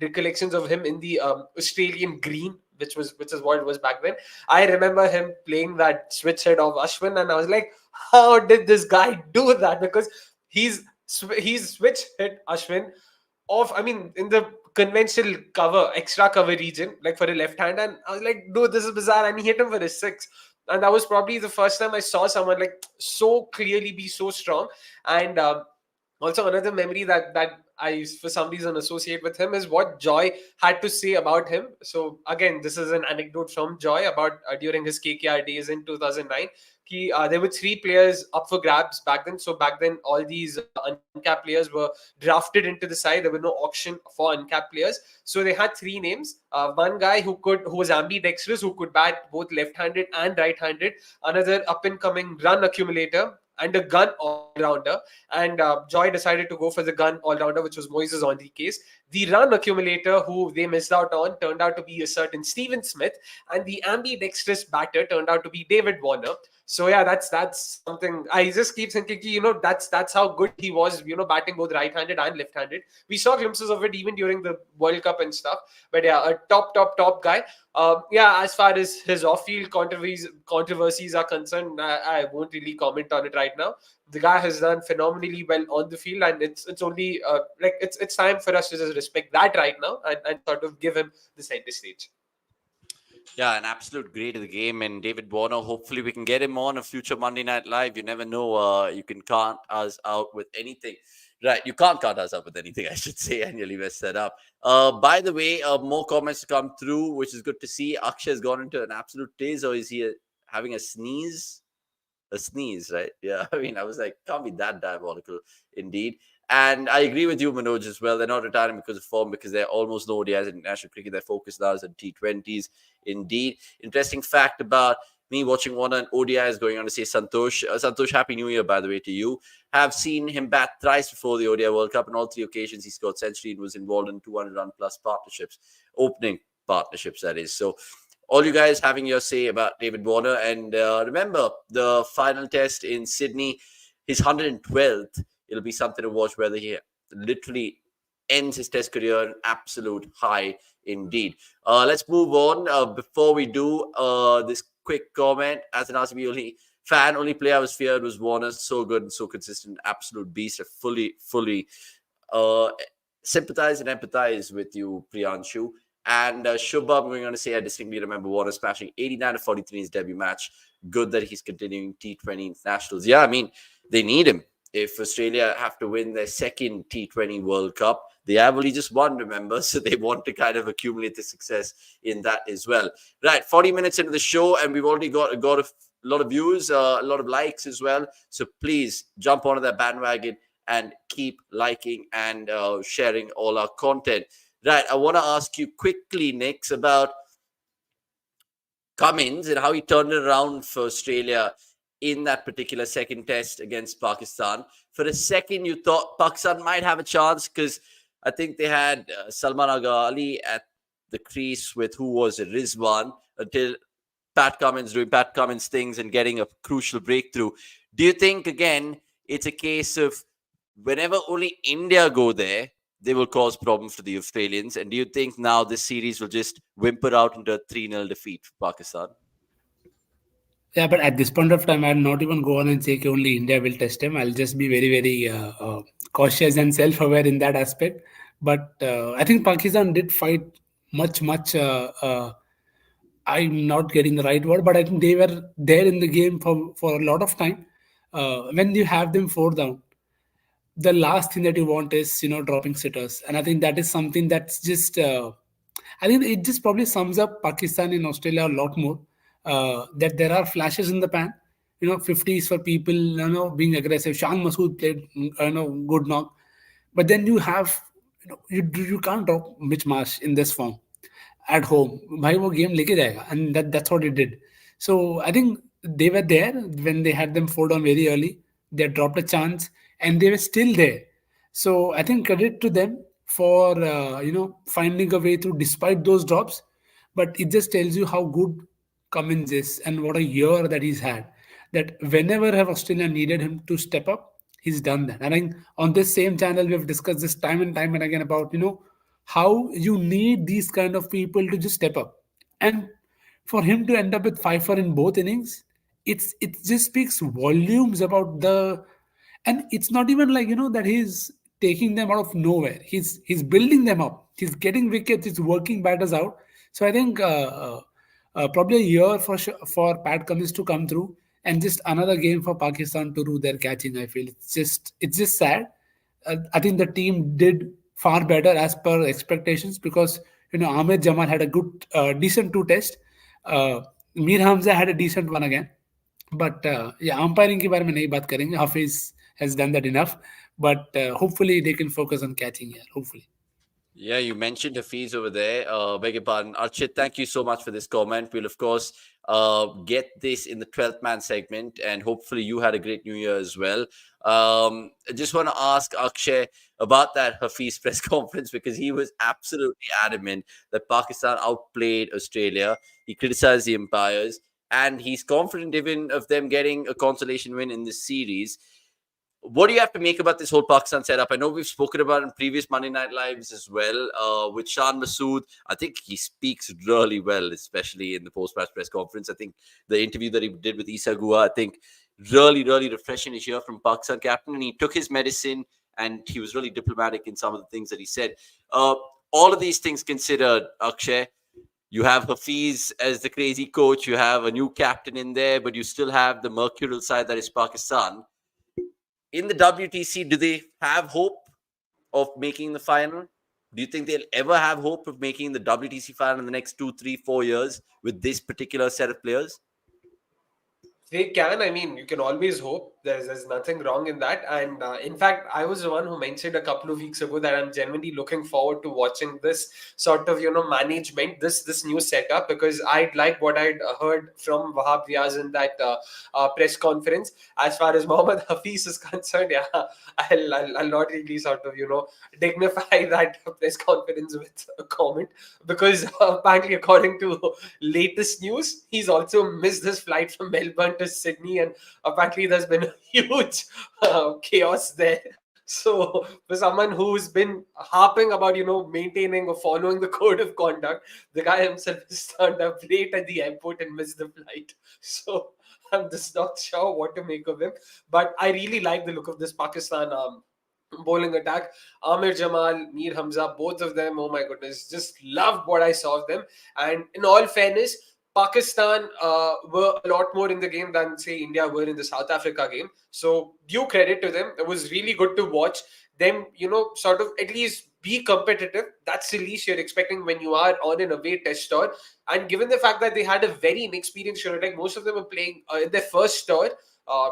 recollections of him in the Australian green, which is what it was back then. I remember him playing that switch head of Ashwin, and I was like, how did this guy do that? Because he's switch hit Ashwin off, I mean, in the conventional extra cover region, like for a left hand. And I was like, dude, this is bizarre. And he hit him for a six. And that was probably the first time I saw someone like so clearly be so strong. And also another memory that I for some reason associate with him is what Joy had to say about him. So again, this is an anecdote from Joy about during his KKR days in 2009. There were three players up for grabs back then. So back then, all these uncapped players were drafted into the side. There were no auction for uncapped players. So they had three names. One guy who was ambidextrous, who could bat both left-handed and right-handed. Another up-and-coming run accumulator, and a gun all-rounder. And Joy decided to go for the gun all-rounder, which was Moises on the case. The run accumulator, who they missed out on, turned out to be a certain Stephen Smith. And the ambidextrous batter turned out to be David Warner. So yeah, that's something I just keep thinking. That's how good he was. Batting both right-handed and left-handed. We saw glimpses of it even during the World Cup and stuff. But yeah, a top guy. As far as his off-field controversies are concerned, I won't really comment on it right now. The guy has done phenomenally well on the field, and it's only it's time for us to just respect that right now and sort of give him the center stage. Yeah, an absolute great of the game. And David Warner, hopefully we can get him on a future Monday Night Live. You never know. You can count us out with anything. Right, you can't count us out with anything, I should say. I nearly messed that up. By the way, more comments to come through, which is good to see. Akshay has gone into an absolute daze, or is he having a sneeze? A sneeze, right? Yeah, I mean, I was like, can't be that diabolical, indeed. And I agree with you, Manoj, as well. They're not retiring because of form, because they're almost no ODIs in international cricket. Their focus now is on T20s. Indeed. Interesting fact about me watching Warner and ODI is going on to say Santosh. Santosh, Happy New Year, by the way, to you. Have seen him bat thrice before the ODI World Cup. On all 3 occasions, he scored century and was involved in 200-run plus partnerships, opening partnerships, that is. So, all you guys having your say about David Warner. And remember, the final test in Sydney, his 112th. It'll be something to watch, whether he literally ends his test career an absolute high indeed. Let's move on. Before we do, this quick comment. As an RCB only player I was feared was Warner. So good and so consistent, absolute beast. I fully sympathize and empathize with you, Priyanshu. And Shubham, I'm going on to say I distinctly remember Warner smashing 89 to 43 in his debut match. Good that he's continuing T20 internationals. Yeah, I mean, they need him. If Australia have to win their second T20 World Cup, they have only just one, remember? So they want to kind of accumulate the success in that as well. Right, 40 minutes into the show, and we've already got a lot of views, a lot of likes as well. So please jump onto that bandwagon and keep liking and sharing all our content. Right, I want to ask you quickly, Nix, about Cummins and how he turned it around for Australia in that particular second test against Pakistan. For a second, you thought Pakistan might have a chance because I think they had Salman Agha Ali at the crease with, who was it, Rizwan, until Pat Cummins doing Pat Cummins things and getting a crucial breakthrough. Do you think, again, it's a case of whenever only India go there, they will cause problems to the Australians? And do you think now this series will just whimper out into a 3-0 defeat for Pakistan? Yeah, but at this point of time, I'll not even go on and say only India will test him. I'll just be very cautious and self-aware in that aspect. But I think Pakistan did fight much. I'm not getting the right word, but I think they were there in the game for a lot of time. When you have them 4 down, the last thing that you want is dropping sitters, and I think that is something that's just I think it just probably sums up Pakistan in Australia a lot more. That there are flashes in the pan, 50s for people, being aggressive. Shan played, good knock, but then you have, you can't drop Mitch Marsh in this form at home. भाई वो game लेके जाएगा, and that's what it did. So I think they were there when they had them 4 down very early. They dropped a chance, and they were still there. So I think credit to them for finding a way through despite those drops. But it just tells you how good Cummins is and what a year that he's had. That whenever have Australia needed him to step up, he's done that. And I think on this same channel we have discussed this time and time and again about how you need these kind of people to just step up. And for him to end up with 5 for in both innings, it just speaks volumes about the. And it's not even like that he's taking them out of nowhere. He's building them up. He's getting wickets. He's working batters out. So I think probably a year for Pat Cummins to come through, and just another game for Pakistan to do their catching. I feel it's just sad. I think the team did far better as per expectations, because Ahmed Jamal had a good, decent 2 test. Mir Hamza had a decent one again. But yeah, umpiring के बारे में नहीं बात करेंगे. Hafiz has done that enough. But hopefully they can focus on catching here. Hopefully. Yeah, you mentioned Hafiz over there. Beg your pardon. Archit, thank you so much for this comment. We'll, of course, get this in the 12th man segment, and hopefully you had a great New Year as well. I just want to ask Akshay about that Hafiz press conference, because he was absolutely adamant that Pakistan outplayed Australia. He criticized the umpires, and he's confident even of them getting a consolation win in this series. What do you have to make about this whole Pakistan setup? I know we've spoken about it in previous Monday Night Lives as well. With Shan, I think he speaks really well, especially in the post-match press conference. I think the interview that he did with Isa Gua, I think really refreshing to hear from Pakistan captain. And he took his medicine, and he was really diplomatic in some of the things that he said. All of these things considered, Akshay, you have Hafiz as the crazy coach. You have a new captain in there, but you still have the mercurial side that is Pakistan. In the WTC, do they have hope of making the final? Do you think they'll ever have hope of making the WTC final in the next 2, 3, 4 years with this particular set of players? They can. I mean, you can always hope. There's nothing wrong in that. And in fact, I was the one who mentioned a couple of weeks ago that I'm genuinely looking forward to watching this sort of, management, this new setup, because I like what I'd heard from Wahab Riaz in that press conference. As far as Mohammad Hafiz is concerned, yeah, I'll not really sort of, dignify that press conference with a comment, because apparently, according to latest news, he's also missed his flight from Melbourne to Sydney, and apparently there's been a huge chaos there. So for someone who's been harping about maintaining or following the code of conduct, the guy himself has turned up late at the airport and missed the flight. So I'm just not sure what to make of him. But I really like the look of this Pakistan bowling attack. Amir Jamal, Mir Hamza, both of them, oh my goodness, just loved what I saw of them. And in all fairness, Pakistan were a lot more in the game than, say, India were in the South Africa game. So due credit to them. It was really good to watch them, sort of at least be competitive. That's the least you're expecting when you are on an away test tour. And given the fact that they had a very inexperienced tour, like most of them were playing in their first tour,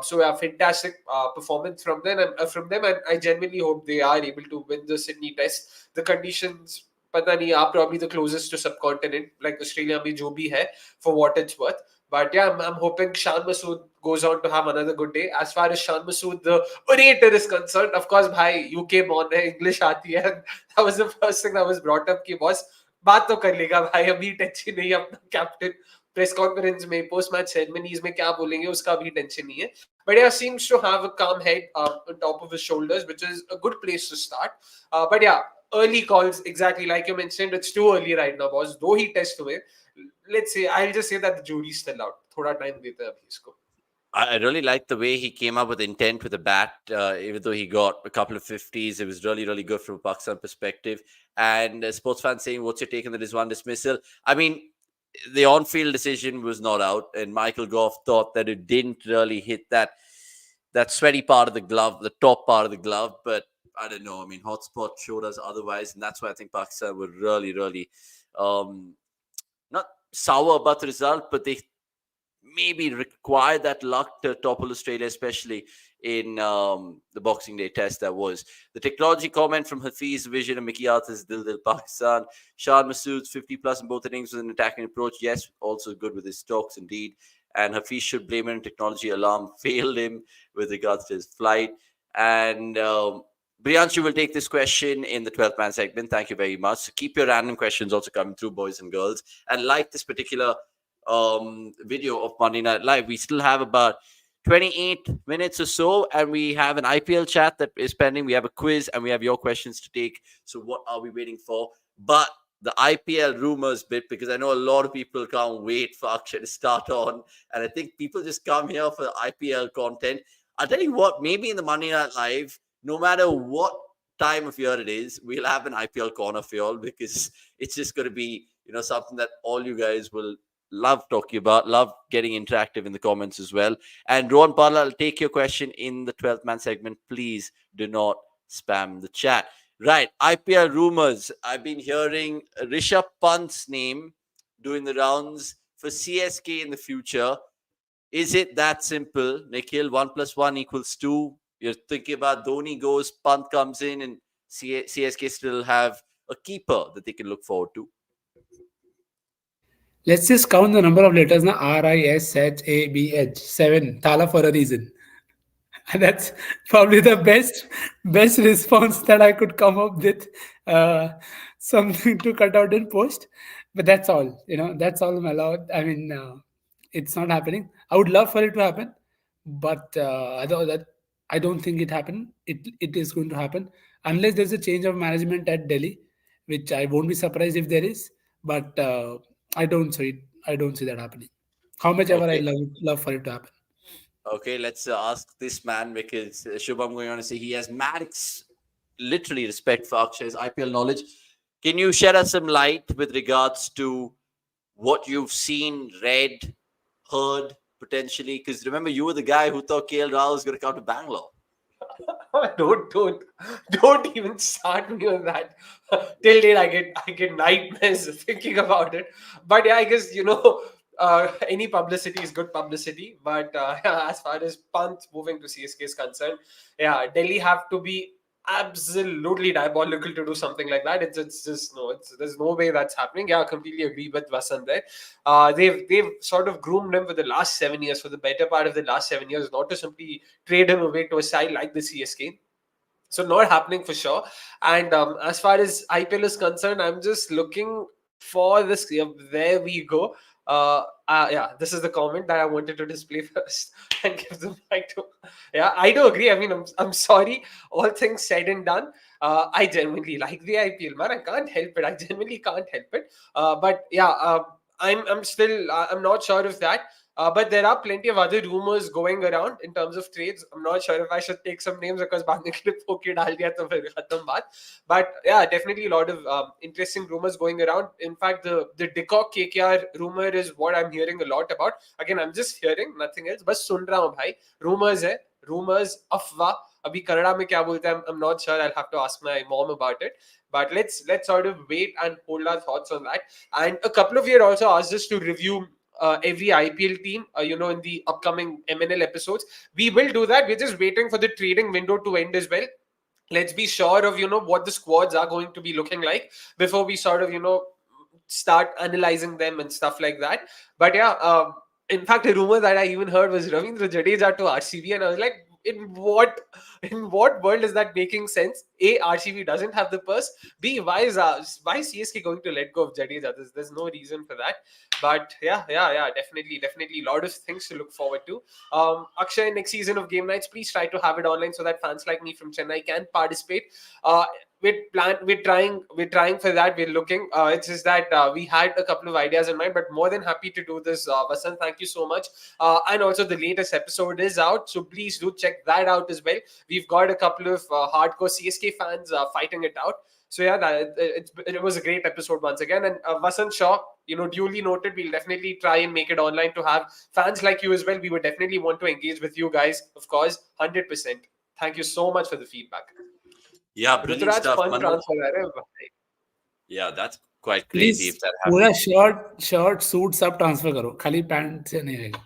so a fantastic performance from them. And I genuinely hope they are able to win the Sydney Test. The conditions, पता नहीं, are probably the closest to subcontinent, like Australia में जो भी है, for what it's worth. But yeah, I'm hoping Shan Masood goes on to have another good day. As far as Shan Masood, the orator, is concerned, of course, bhai, UK born hai, English aati hai. And that was the first thing that was brought up. Ki boss, बात तो कर लेगा भाई, अभी tension नहीं है अपना captain press conference में, पोस्ट मैच सेरेमनीज में क्या बोलेंगे उसका भी टेंशन नहीं है. But yeah, seems to have a calm head on top of his shoulders, which is a good place to start. But yeah, early calls, exactly like you mentioned, it's too early right now, boss. Though he test away, let's say, I'll just say that the jury's still out. थोड़ा time देते हैं अभी इसको. I really liked the way he came up with intent with the bat, even though he got a couple of 50s. It was really, really good from a Pakistan perspective. And sports fans saying, what's your take on the Rizwan dismissal? I mean, the on-field decision was not out, and Michael Goff thought that it didn't really hit that sweaty part of the glove, the top part of the glove. But I don't know. I mean, hotspot showed us otherwise, and that's why I think Pakistan were really, really not sour about the result, but they maybe require that luck to topple Australia, especially in the Boxing Day test that was. The technology comment from Hafiz Vision and Mickey Arthur's Dil Dil Pakistan. Shan Masood's 50 plus in both innings with an attacking approach. Yes, also good with his stocks indeed. And Hafiz should blame it on technology. Alarm failed him with regards to his flight. And Brianshu will take this question in the 12th man segment. Thank you very much. So keep your random questions also coming through, boys and girls. And like this particular video of Monday Night Live, we still have about 28 minutes or so, and we have an IPL chat that is pending. We have a quiz, and we have your questions to take. So what are we waiting for? But the IPL rumors bit, because I know a lot of people can't wait for Akshay to start on, and I think people just come here for IPL content. I'll tell you what, maybe in the Monday Night Live, no matter what time of year it is, we'll have an IPL corner for y'all, because it's just going to be, something that all you guys will love talking about, love getting interactive in the comments as well. And Rohan Parla, I'll take your question in the 12th man segment. Please do not spam the chat. Right, IPL rumors. I've been hearing Rishabh Pant's name doing the rounds for CSK in the future. Is it that simple, Nikhil? 1 + 1 = 2. You're thinking about Dhoni goes, Pant comes in, and CSK still have a keeper that they can look forward to. Let's just count the number of letters now. RISHABH. 7. Tala for a reason. And that's probably the best response that I could come up with. Something to cut out in post. But that's all. That's all I'm allowed. I mean, it's not happening. I would love for it to happen. But I don't think it happened. It is going to happen. Unless there's a change of management at Delhi, which I won't be surprised if there is. But I don't see it. I don't see that happening. How much ever I Okay. love for it to happen. Okay, let's ask this man, because Shubham going on to say he has literally respect for Akshay's IPL knowledge. Can you shed us some light with regards to what you've seen, read, heard potentially? Because remember, you were the guy who thought KL Rahul was going to come to Bangalore. Don't even start me on that. Till date, I get nightmares thinking about it. But yeah, I guess any publicity is good publicity. But as far as Pant moving to CSK is concerned, yeah, Delhi have to be absolutely diabolical to do something like that. It's just no, there's no way that's happening. Yeah, I completely agree with Vasant there. They've sort of groomed him for the last 7 years, for the better part of the last 7 years, not to simply trade him away to a side like the CSK. So not happening for sure. And as far as IPL is concerned, I'm just looking for this. There we go. Yeah, this is the comment that I wanted to display first and give the mic to. Yeah, I do agree. I mean, I'm sorry. All things said and done, I genuinely like the IPL, man. I can't help it. I genuinely can't help it. But yeah, I'm still I'm not sure of that. But there are plenty of other rumors going around in terms of trades. I'm not sure if I should take some names because बाद में clip होके डाल दिया तो फिर खत्म बात. But yeah, definitely a lot of interesting rumors going around. In fact, the Dickok KKR rumor is what I'm hearing a lot about. Again, I'm just hearing, nothing else. बस सुन रहा हूँ भाई. Rumors है, rumors, अफवाह. अभी कन्नड़ा में क्या बोलते हैं? I'm not sure. I'll have to ask my mom about it. But let's sort of wait and hold our thoughts on that. And a couple of you also asked us to review every IPL team, in the upcoming MNL episodes. We will do that. We're just waiting for the trading window to end as well. Let's be sure of, what the squads are going to be looking like before we sort of, start analyzing them and stuff like that. But yeah, in fact, a rumor that I even heard was Ravindra Jadeja to RCB, and I was like, in what world is that making sense? A, RCB doesn't have the purse. B, why is CSK going to let go of Jadeja? There's no reason for that. But yeah, definitely, a lot of things to look forward to. Akshay, next season of Game Nights, please try to have it online so that fans like me from Chennai can participate. We're trying for that. We're looking. It's just that we had a couple of ideas in mind, but more than happy to do this. Vasant, thank you so much. And also the latest episode is out, so please do check that out as well. We've got a couple of hardcore CSK fans fighting it out. So yeah, it was a great episode once again. And Vasant Shaw, duly noted. We'll definitely try and make it online to have fans like you as well. We would definitely want to engage with you guys, of course, 100%. Thank you so much for the feedback. Yeah, brilliant Ruturaj stuff, fun Manu. transfer है रे भाई. Yeah, that's quite Please crazy if that पूरा happens. Shirt suit सब transfer करो, खाली pant से नहीं रहेगा.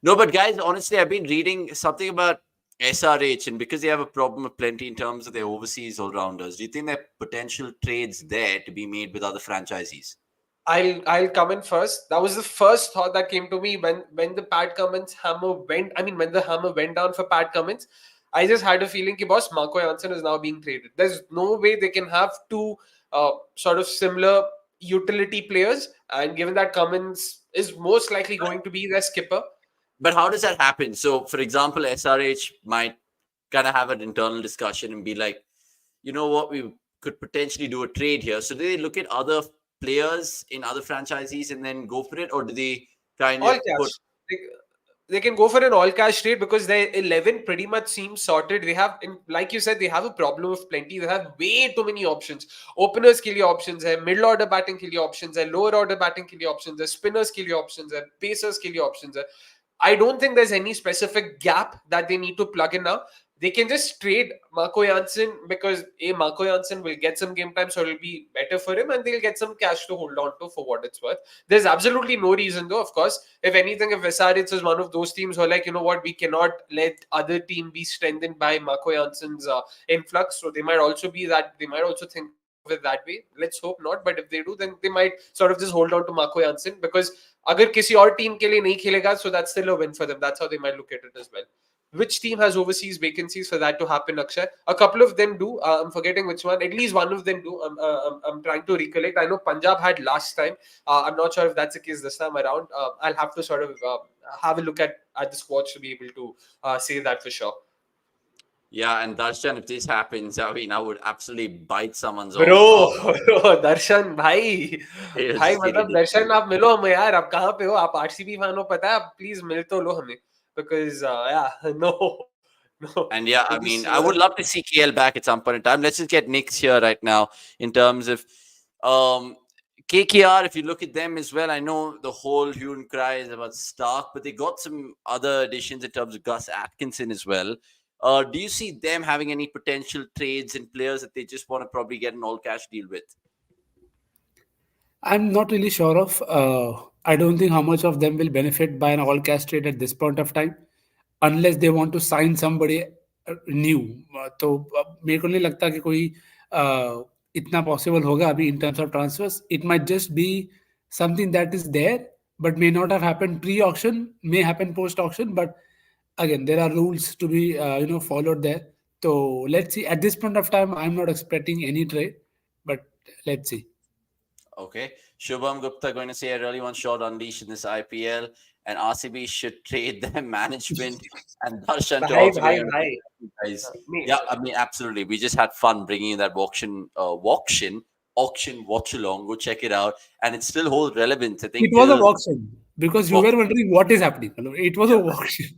No, but guys, honestly, I've been reading something about SRH, and because they have a problem of plenty in terms of their overseas all-rounders, do you think there are potential trades there to be made with other franchisees? I'll come in first. That was the first thought that came to me when the Pat Cummins hammer went. I mean, when the hammer went down for Pat Cummins, I just had a feeling that boss Marco Janssen is now being traded. There's no way they can have two sort of similar utility players, and given that Cummins is most likely going to be their skipper. But how does that happen? So, for example, SRH might kind of have an internal discussion and be like, you know what, we could potentially do a trade here. So, do they look at other players in other franchisees and then go for it, or do they kind All of cash. put? They can go for an all cash trade because their 11 pretty much seems sorted. They have, like you said, they have a problem of plenty. They have way too many options. Openers के लिए options है, middle order batting के लिए options है, lower order batting के लिए options है, spinners के लिए options है, pacers के लिए options है. I don't think there's any specific gap that they need to plug in now. They can just trade Marco Janssen because Marco Janssen will get some game time, so it'll be better for him, and they'll get some cash to hold on to for what it's worth. There's absolutely no reason, though, of course. If anything, if SRH is one of those teams who are like, you know what, we cannot let other team be strengthened by Marco Janssen's influx, so they might also be that, they might also think of it that way. Let's hope not, but if they do, then they might sort of just hold on to Marco Janssen because अगर किसी और team के लिए नहीं खेलेगा, so that's still a win for them. That's how they might look at it as well. Which team has overseas vacancies for that to happen, Akshay? A couple of them do. I'm forgetting which one. At least one of them do. I'm trying to recollect. I know Punjab had last time. I'm not sure if that's the case this time around. I'll have to sort of have a look at the squads to be able to say that for sure. Yeah, and Darshan, if this happens, I mean, I would absolutely bite someone's Bro, off. दर्शन भाई मतलब दर्शन आप मिलो हमें यार. आप कहाँ पे हो? आप आरसीबी फैन हो पता है? आप प्लीज मिल तो लो हमें because yeah, no. And yeah, I mean, I would love to see KL back at some point in time. Let's just get Knicks here right now in terms of KKR. If you look at them as well, I know the whole hue and cry is about Stark, but they got some other additions in terms of Gus Atkinson as well. Do you see them having any potential trades and players that they just want to probably get an all-cash deal with? I'm not really sure of I don't think how much of them will benefit by an all cash trade at this point of time, unless they want to sign somebody new. तो मेरे को नहीं लगता कि कोई इतना possible होगा अभी in terms of transfers. It might just be something that is there, but may not have happened pre-auction, may happen post-auction. But again, there are rules to be followed there. So let's see. At this point of time, I'm not expecting any trade, but let's see. Okay. Shubham Gupta going to say a really one shot unleashed in this IPL, and RCB should trade their management and Darshan to Bhai, also bhai, getting bhai. guys. Me. Yeah, I mean, absolutely. We just had fun bringing in that auction watch along. Go check it out, and it still holds relevance. I It think was a till auction because you were wondering what is happening. It was a auction.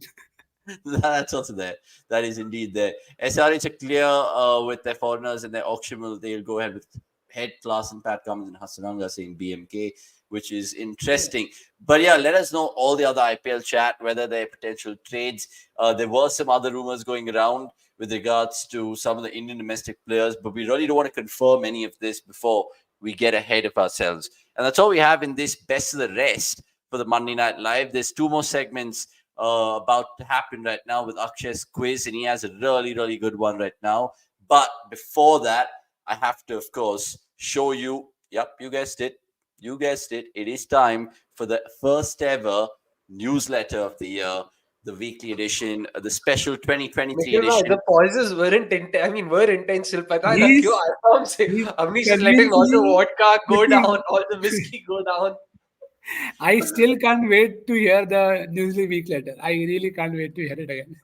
that's also there. That is indeed there. SRH are clear with their foreigners and their auction will. They'll go ahead with head class and Pat Cummins and Hassananga saying BMK, which is interesting. But yeah, let us know all the other IPL chat, whether there are potential trades. There were some other rumors going around with regards to some of the Indian domestic players, but we really don't want to confirm any of this before we get ahead of ourselves. And that's all we have in this best of the rest for the Monday Night Live. There's two more segments about to happen right now with Akshay's quiz, and he has a really, really good one right now. But before that, I have to, of course, show you. Yep, you guessed it. You guessed it. It is time for the first ever newsletter of the year, the weekly edition, the special 2023 Nikhil bhai, the edition. pauses weren't were intentional. पता है ना क्यों? He's आराम से. he's Avnish is letting all the convincingly vodka go putting. down, all the whiskey go down. I still can't wait to hear the Newsly week letter. I really can't wait to hear it again.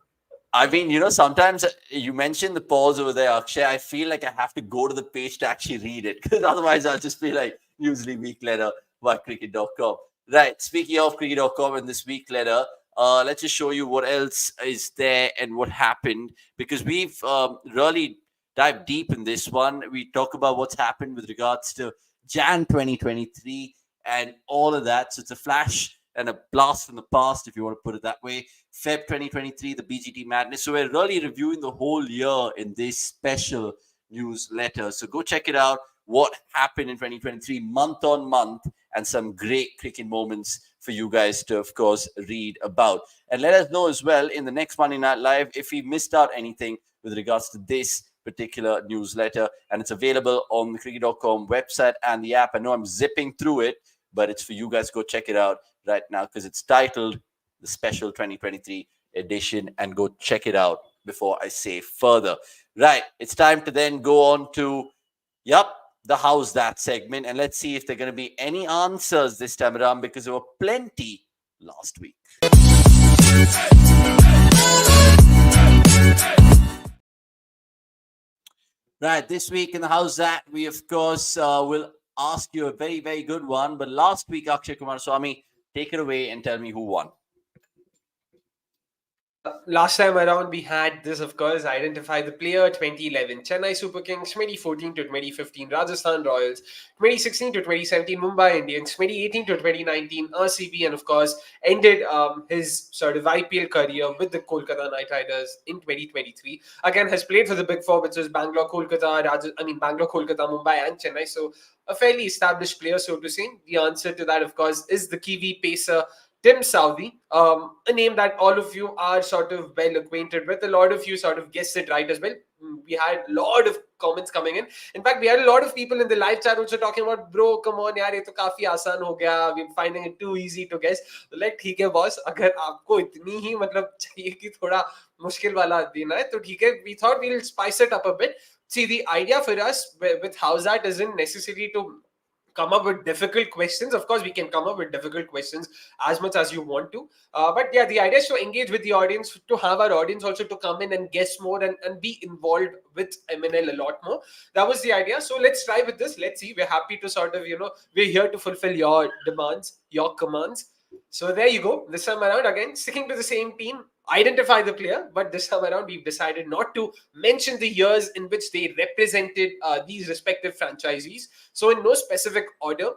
I mean, sometimes you mentioned the pause over there, Akshay. I feel like I have to go to the page to actually read it because otherwise I'll just be like, usually week letter by cricket.com. Right. Speaking of cricket.com and this week letter, let's just show you what else is there and what happened because we've really dived deep in this one. We talk about what's happened with regards to Jan 2023 and all of that. So it's a flash and a blast from the past, if you want to put it that way. Feb 2023, the BGT Madness. So we're really reviewing the whole year in this special newsletter. So go check it out. What happened in 2023, month on month, and some great cricket moments for you guys to, of course, read about. And let us know as well in the next Monday Night Live if we missed out anything with regards to this particular newsletter. And it's available on the cricket.com website and the app. I know I'm zipping through it, but it's for you guys. Go check it out right now because it's titled the special 2023 edition, and go check it out before I say further. Right, it's time to then go on to the Howzzat segment, and let's see if there are going to be any answers this time around because there were plenty last week. Right, this week in the Howzzat, we of course will ask you a very, very good one. But last week, Akshay Kumar Swami, take it away and tell me who won. Last time around, we had this, of course, identify the player 2011 Chennai Super Kings, 2014 to 2015 Rajasthan Royals, 2016 to 2017 Mumbai Indians, 2018 to 2019 RCB, and of course, ended his sort of IPL career with the Kolkata Knight Riders in 2023. Again, has played for the Big Four, which is Bangalore, Kolkata, Bangalore, Kolkata, Mumbai, and Chennai. So a fairly established player, so to say. The answer to that, of course, is the Kiwi pacer Tim Southee, a name that all of you are sort of well acquainted with. A lot of you sort of guessed it right as well. We had a lot of comments coming in. In fact, we had a lot of people in the live chat also talking about, bro, come on, yaar, ye to काफी आसान हो गया. We're finding it too easy to guess. Like, ठीक है, boss. अगर आपको इतनी ही मतलब चाहिए कि थोड़ा मुश्किल वाला देना है, तो ठीक है. We thought we'll spice it up a bit. See, the idea for us with Howzzat isn't necessarily to come up with difficult questions. Of course, we can come up with difficult questions as much as you want to. But yeah, the idea is to engage with the audience, to have our audience also to come in and guess more and be involved with MNL a lot more. That was the idea. So let's try with this. Let's see. We're happy to sort of, we're here to fulfill your demands, your commands. So there you go. This time around, again, sticking to the same team, identify the player, but this time around, we've decided not to mention the years in which they represented these respective franchisees. So in no specific order,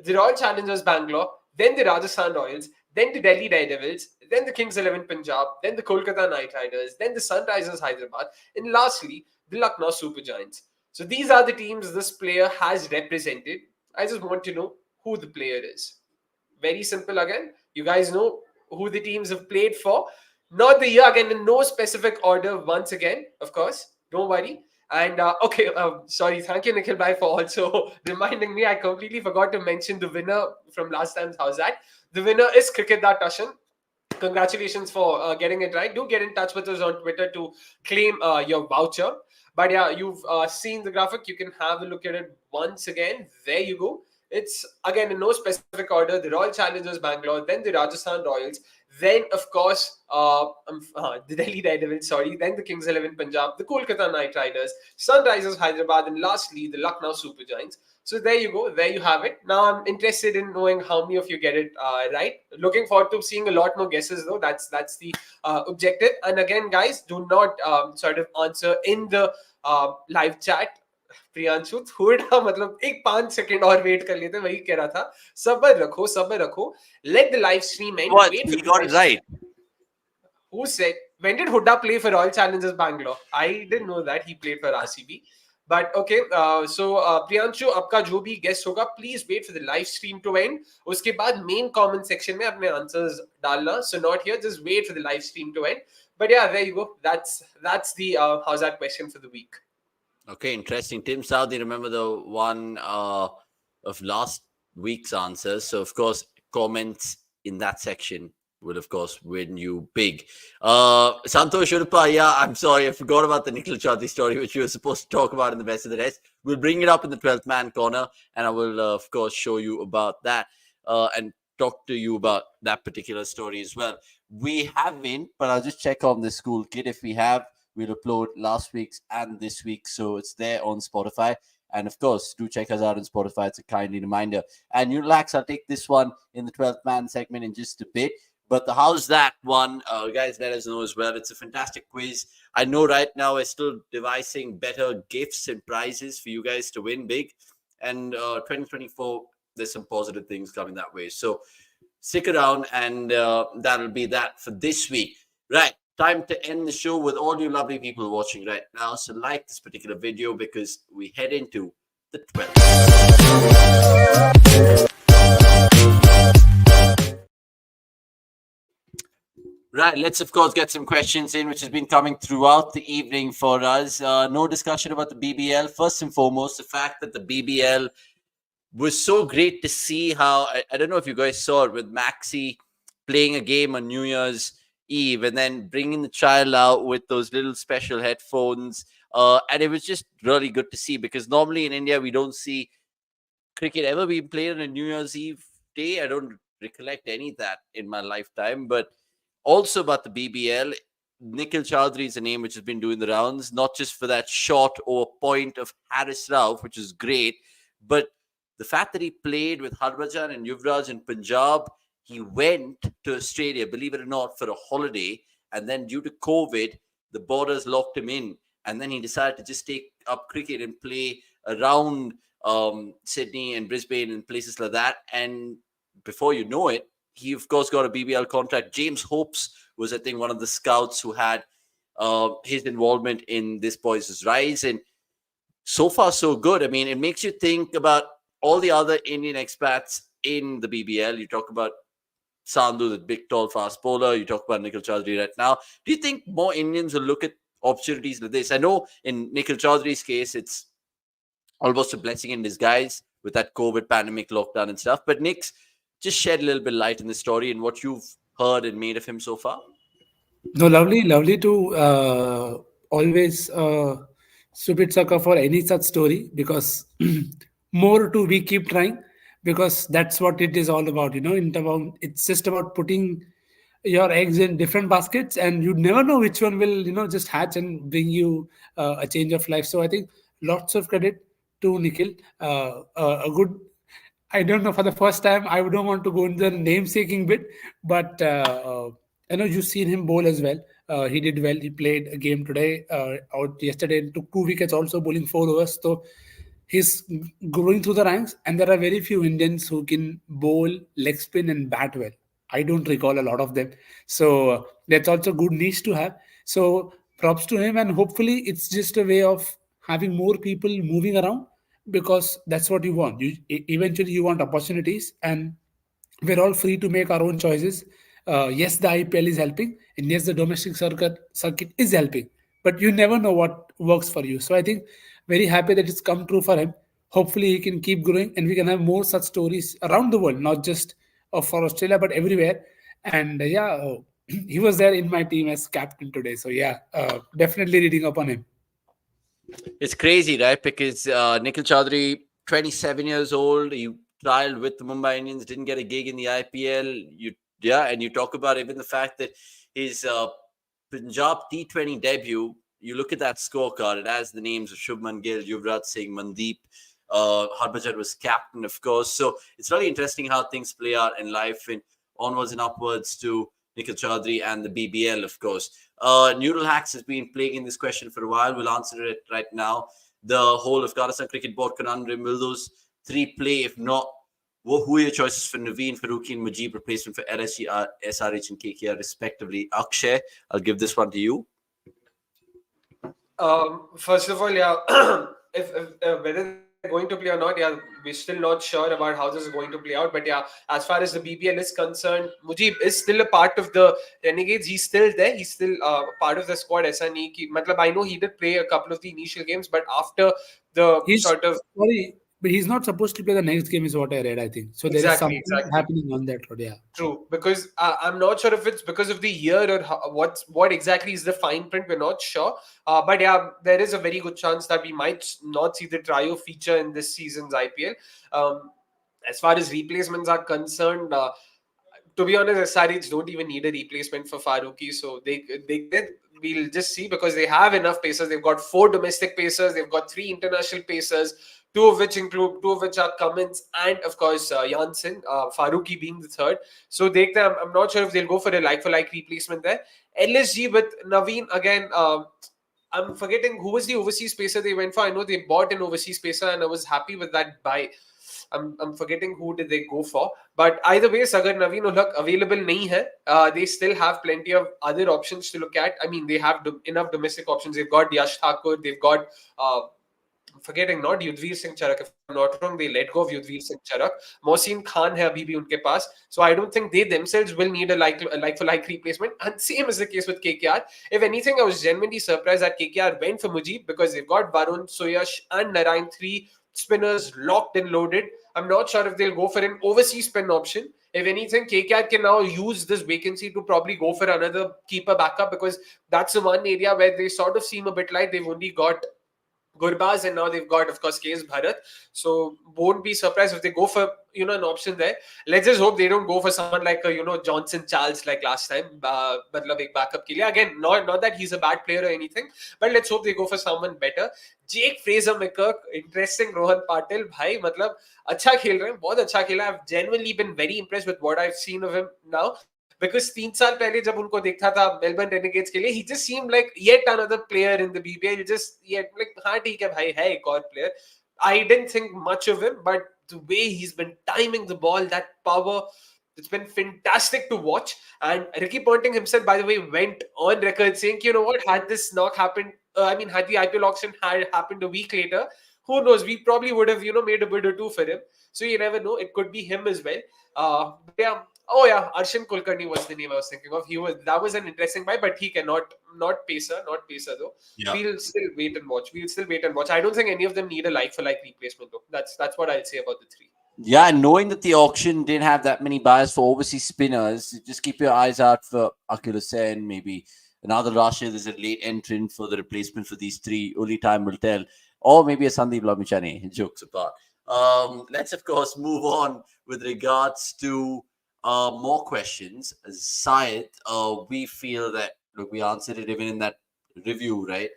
the Royal Challengers Bangalore, then the Rajasthan Royals, then the Delhi Daredevils, then the Kings 11 Punjab, then the Kolkata Knight Riders, then the Sunrisers Hyderabad, and lastly, the Lucknow Super Giants. So these are the teams this player has represented. I just want to know who the player is. Very simple again. You guys know who the teams have played for. Not the year again, in no specific order once again, of course. Don't worry. And okay, sorry, thank you, Nikhil Bhai, for also reminding me. I completely forgot to mention the winner from last time's Howzzat. The winner is cricket.com. Congratulations for getting it right. Do get in touch with us on Twitter to claim your voucher. But yeah, you've seen the graphic. You can have a look at it once again. There you go. It's again in no specific order: the Royal Challengers Bangalore, then the Rajasthan Royals, then of course the Delhi Daredevils, sorry, then the Kings 11 Punjab, the Kolkata Knight Riders, Sunrisers Hyderabad, and lastly the Lucknow Super Giants. So there you go. There you have it. Now I'm interested in knowing how many of you get it right. Looking forward to seeing a lot more guesses though. That's the objective. And again, guys, do not sort of answer in the live chat. Priyanshu थोड़ा मतलब एक 5 second और wait कर लेते, वही कह रहा था. सबर रखो. Let the live stream end. What? Wait He for the got it right. Who said? When did Huda play for Royal Challengers Bangalore? I didn't know that he played for RCB. But okay, so Priyanshu, आपका जो भी guess होगा, please wait for the live stream to end. उसके बाद main comment section में अपने answers डालना. So not here, just wait for the live stream to end. But yeah, there you go. That's the Howzzat question for the week. Okay, interesting. Tim Southey, remember the one of last week's answers. So, of course, comments in that section will, of course, win you big. Santosh Urupa, yeah, I'm sorry, I forgot about the Nikhil Chaudhary story, which we were supposed to talk about in the best of the rest. We'll bring it up in the 12th man corner, and I will, of course, show you about that and talk to you about that particular story as well. We haven't, but I'll just check on the school kit if we have. We'll upload last week's and this week, so it's there on Spotify. And of course, do check us out on Spotify. It's a kindly reminder. And you relax, I'll take this one in the 12th man segment in just a bit. But the How's That one, guys, let us know as well. It's a fantastic quiz. I know right now we're still devising better gifts and prizes for you guys to win big. And 2024, there's some positive things coming that way. So stick around, and that'll be that for this week. Right. Time to end the show with all you lovely people watching right now. So like this particular video because we head into the 12th. Right, let's of course get some questions in, which has been coming throughout the evening for us. No discussion about the BBL. First and foremost, the fact that the BBL was so great to see how, I don't know if you guys saw it, with Maxi playing a game on New Year's Eve and then bringing the child out with those little special headphones. And it was just really good to see, because normally in India, we don't see cricket ever being played on a New Year's Eve day. I don't recollect any of that in my lifetime. But also about the BBL, Nikhil Chaudhary is a name which has been doing the rounds, not just for that shot or point of Haris Rauf, which is great, but the fact that he played with Harbhajan and Yuvraj in Punjab. He went to Australia, believe it or not, for a holiday. And then due to COVID, the borders locked him in. And then he decided to just take up cricket and play around Sydney and Brisbane and places like that. And before you know it, he, of course, got a BBL contract. James Hopes was, I think, one of the scouts who had his involvement in this boys' rise. And so far, so good. I mean, it makes you think about all the other Indian expats in the BBL. You talk about Sandhu, the big, tall, fast bowler. You talk about Nikhil Chaudhary right now. Do you think more Indians will look at opportunities like this? I know in Nikhil Chaudhary's case, it's almost a blessing in disguise with that COVID pandemic lockdown and stuff. But Nick's, just shed a little bit of light in the story and what you've heard and made of him so far. No, lovely to always stupid sucker for any such story, because more to we keep trying, because that's what it is all about. It's just about putting your eggs in different baskets, and you never know which one will just hatch and bring you a change of life. So I think lots of credit to Nikhil. A good, I don't know, for the first time, I don't want to go into the namesaking bit, but I know you've seen him bowl as well. He did well. He played a game today, out yesterday, and took 2 wickets, also bowling 4 overs. So he's going through the ranks, and there are very few Indians who can bowl, leg spin, and bat well. I don't recall a lot of them. So that's also good niche to have. So props to him, and hopefully it's just a way of having more people moving around, because that's what you want. Eventually you want opportunities, and we're all free to make our own choices. Yes, the IPL is helping, and yes, the domestic circuit is helping. But you never know what works for you. So I think very happy that it's come true for him. Hopefully, he can keep growing, and we can have more such stories around the world, not just for Australia, but everywhere. And he was there in my team as captain today. So yeah, definitely reading up on him. It's crazy, right? Because Nikhil Chaudhary, 27 years old, he trialed with the Mumbai Indians, didn't get a gig in the IPL. And you talk about even the fact that his Punjab T20 debut, you look at that scorecard, it has the names of Shubman Gill, Yuvraj Singh, Mandeep. Harbhajan was captain, of course. So it's really interesting how things play out in life and onwards and upwards to Nikhil Chaudhary and the BBL, of course. Neural Hacks has been plaguing this question for a while. We'll answer it right now. The whole Afghanistan Cricket Board conundrum, will those three play? If not, who are your choices for Naveen, Farooqi, and Mujib, replacement for LSG, SRH, and KKR, respectively? Akshay, I'll give this one to you. First of all, yeah, if whether they're going to play or not, yeah, we're still not sure about how this is going to play out. But yeah, as far as the BBL is concerned, Mujib is still a part of the Renegades. He's still there. He's still part of the squad. ऐसा नहीं कि मतलब I know he did play a couple of the initial games, but after the He's sort of sorry, but he's not supposed to play the next game, is what I read. I think so. There is something exactly. happening on that road. Yeah. True, because I'm not sure if it's because of the year or what exactly is the fine print. We're not sure, but yeah, there is a very good chance that we might not see the trio feature in this season's IPL. As far as replacements are concerned, to be honest, SRH don't even need a replacement for Farooqi, so they get it. We'll just see because they have enough pacers. They've got 4 domestic pacers. They've got 3 international pacers, two of which are Cummins and of course Janssen, Farooqi being the third. So I'm not sure if they'll go for a like-for-like replacement there. LSG with Naveen again. I'm forgetting who was the overseas pacer they went for. I know they bought an overseas pacer and I was happy with that buy. I'm forgetting who did they go for. But either way, अगर Naveen Ulhaq available नहीं है, they still have plenty of other options to look at. I mean, they have enough domestic options. They've got Yash Thakur. They've got forgetting not Yudhvir Singh Charak. If I'm not wrong, they let go of Yudhvir Singh Charak. Mohsin Khan hai abhi bhi unke paas. So I don't think they themselves will need a like for like replacement. And same is the case with KKR. If anything, I was genuinely surprised that KKR went for Mujib because they've got Varun, Suyash, and Narayan, 3 spinners locked and loaded. I'm not sure if they'll go for an overseas spin option. If anything, KKR can now use this vacancy to probably go for another keeper backup because that's the one area where they sort of seem a bit like they've only got Gurbaz and now they've got, of course, KS Bharat. So won't be surprised if they go for an option there. Let's just hope they don't go for someone like Johnson Charles like last time. Matlab ek backup ke liye. Again, not that he's a bad player or anything, but let's hope they go for someone better. Jake Fraser McCurk, interesting. Rohan Patil, bhai, matlab अच्छा खेल रहे हैं, बहुत अच्छा खेला. I've genuinely been very impressed with what I've seen of him now. Because 3 साल पहले जब उनको देखता था मेलबर्न रेनेगेड्स के लिए, he just seemed like yet another player in the BBL. Just yet like हाँ ठीक है भाई, है एक और player. I didn't think much of him, but the way he's been timing the ball, that power, it's been fantastic to watch. And Ricky Ponting himself, by the way, went on record saying, you know what, had this knock happened, had the IPL auction had happened a week later, who knows, we probably would have, made a bid or two for him. So you never know, it could be him as well. But yeah, oh yeah, Arshan Kulkarni was the name I was thinking of. That was an interesting buy, but he cannot not pacer though. Yeah. We'll still wait and watch. I don't think any of them need a like for like replacement though. That's what I'll say about the 3. Yeah, knowing that the auction didn't have that many buyers for overseas spinners, just keep your eyes out for Akil Hussain, maybe another Rashid. There's a late entrant for the replacement for these 3. Only time will tell. Or maybe a Sandeep Lamichane, jokes apart. Let's, of course, move on with regards to more questions. Syed, we feel that, look, we answered it even in that review, right?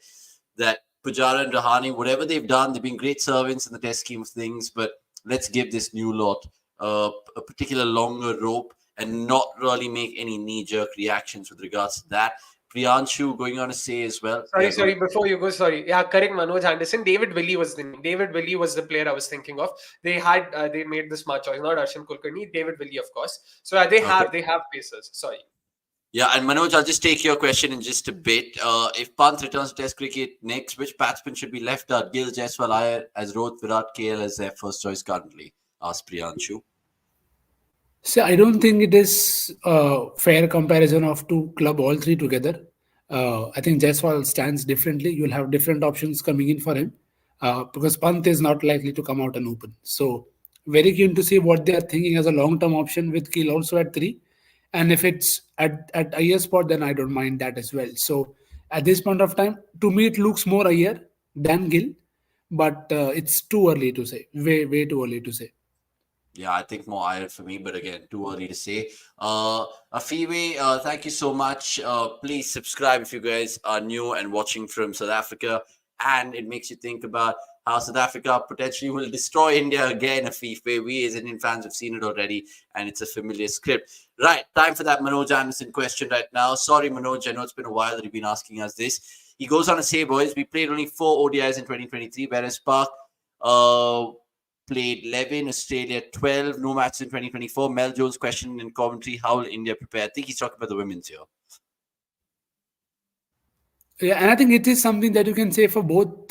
That Pujara and Rahane, whatever they've done, they've been great servants in the test scheme of things, but let's give this new lot a particular longer rope and not really make any knee-jerk reactions with regards to that. Priyanshu going on to say as well. Sorry, before you go, sorry. Yeah, correct, Manoj Anderson. David Willie was the name. David Willie was the player I was thinking of. They made the smart choice, not Arshan Kulkarni. David Willie, of course. So they have pacers. Sorry. Yeah, and Manoj, I'll just take your question in just a bit. If Pant returns to Test cricket next, which batsman should be left out? Gill, Jaiswal, Iyer as Rohit, Virat, KL as their first choice currently? Asked Priyanshu. So I don't think it is a fair comparison of two club all three together. I think Jaiswal stands differently. You'll have different options coming in for him because Pant is not likely to come out and open. So very keen to see what they are thinking as a long-term option with Gill also at three. And if it's at Iyer spot, then I don't mind that as well. So at this point of time, to me, it looks more Iyer than Gill, but it's too early to say. Way too early to say. Yeah, I think more iron for me, but again, too early to say. Afiwe, thank you so much. Please subscribe if you guys are new and watching from South Africa, and it makes you think about how South Africa potentially will destroy India again. Afiwe, we as Indian fans have seen it already, and it's a familiar script. Right, time for that Manoj Anderson question right now. Sorry, Manoj, I know it's been a while that you've been asking us this. He goes on to say, boys, we played only 4 ODIs in 2023, whereas PAK played 11, Australia 12, no matches in 2024. Mel Jones question in commentary, how will India prepare? I think he's talking about the women's here. Yeah, and I think it is something that you can say for both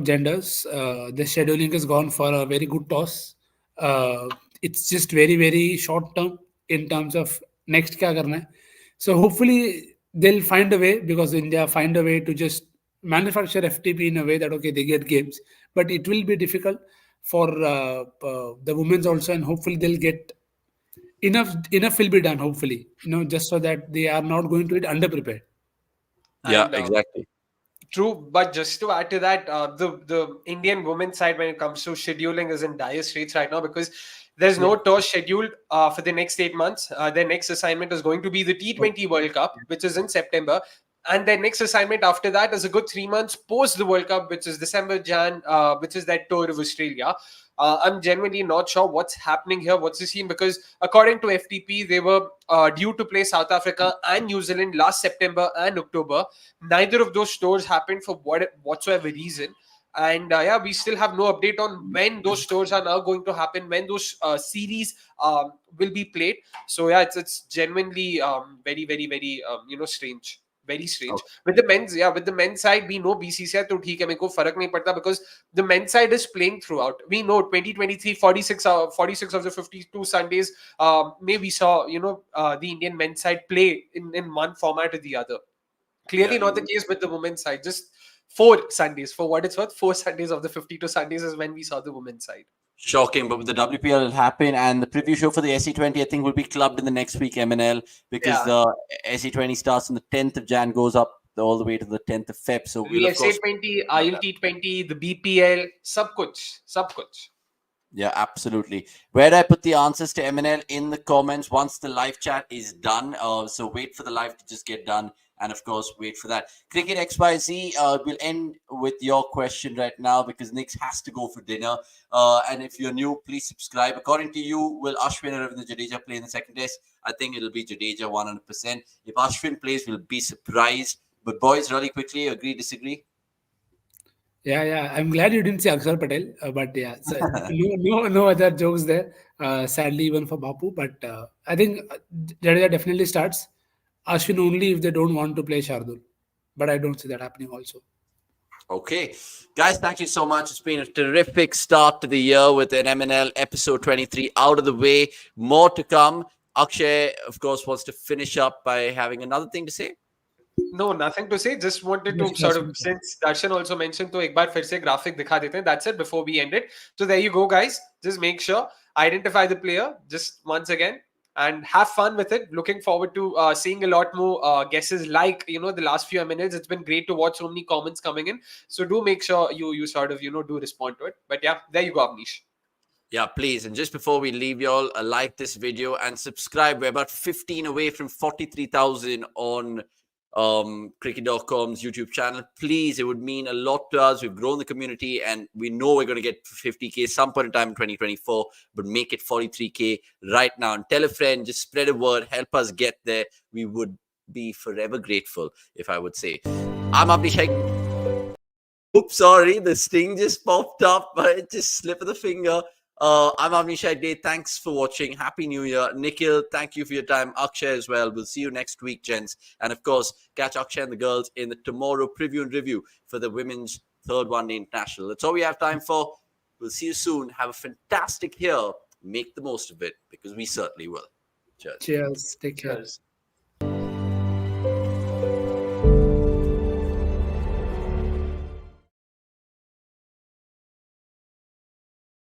genders. The scheduling has gone for a very good toss. Uh, it's just very short term in terms of next kya karna hai. So hopefully they'll find a way because India find a way to just manufacture FTP in a way that okay they get games, but it will be difficult for the women's also, and hopefully they'll get enough will be done. Hopefully, just so that they are not going to it underprepared. Yeah, And exactly. true, but just to add to that, the Indian women's side when it comes to scheduling is in dire straits right now because there's no Yeah. tour scheduled for the next 8 months. Their next assignment is going to be the T20 World Cup, which is in September, and their next assignment after that is a good 3 months post the World Cup, which is December, Jan, which is that tour of Australia. I'm genuinely not sure what's happening here, what's the scene, because according to FTP, they were due to play South Africa and New Zealand last September and October. Neither of those tours happened for whatsoever reason. And yeah, we still have no update on when those tours are now going to happen, when those series will be played. So yeah, it's genuinely very strange. Very strange. With the men's, yeah, with the men's side, we know BCCI to theek hai, mere ko farak nahi padta because the men's side is playing throughout. We know 2023, 46 of the 52 Sundays, may we saw, the Indian men's side play in one format or the other. Yeah, Clearly not the case with the women's side. Just 4 Sundays, for what it's worth. 4 Sundays of the 52 Sundays is when we saw the women's side. shocking. But with the WPL, it'll happen. And the preview show for the SE20, I think, will be clubbed in the next week, MNL, because Yeah. the SE20 starts on the 10th of Jan, goes up all the way to the 10th of Feb. So we'll, The of course, SA20, ILT20, the BPL, sab kuch. yeah, absolutely. Where do I put the answers to MNL? In the comments once the live chat is done. So wait for the live to just get done. And of course, wait for that. Cricket XYZ, we'll end with your question right now because Nick has to go for dinner. And if you're new, please subscribe. According to you, will Ashwin or Ravindra Jadeja play in the second test? I think it'll be Jadeja 100%. If Ashwin plays, we'll be surprised. But boys, really quickly, agree, disagree? Yeah. I'm glad you didn't say Akshar Patel, but yeah, so no other jokes there. Sadly, even for Bapu, but I think Jadeja definitely starts. Ashwin only if they don't want to play Shardul, but I don't see that happening also. Okay. Guys, thank you so much. It's been a terrific start to the year with an MNL episode 23 out of the way. More to come. Akshay, of course, wants to finish up by having another thing to say. No, nothing to say. Just wanted to Just sort Ashwin of, Patel. since Darshan also mentioned, to ek baar fir se graphic dikha dete hain. That's it before we end it. So there you go, guys. Just make sure, identify the player just once again and have fun with it. Looking forward to seeing a lot more guesses like, the last few minutes. It's been great to watch so many comments coming in. So do make sure you sort of, do respond to it. But yeah, there you go, Avnish. Yeah, please. And just before we leave y'all, like this video and subscribe. We're about 15 away from 43,000 on cricket.com's YouTube channel. Please, it would mean a lot to us. We've grown the community and we know we're going to get 50K some point in time in 2024, but make it 43K right now. And tell a friend, just spread a word, help us get there. We would be forever grateful, if I would say. I'm Abdi Sheikh. Oops, sorry, the sting just popped up, but it just slip of the finger. I'm Avni Shagde. Thanks for watching. Happy New Year. Nikhil, thank you for your time. Akshay as well. We'll see you next week, gents. And of course, catch Akshay and the girls in the tomorrow preview and review for the women's third one day international. That's all we have time for. We'll see you soon. Have a fantastic year. make the most of it because we certainly will. Cheers. Cheers. Take care. Cheers.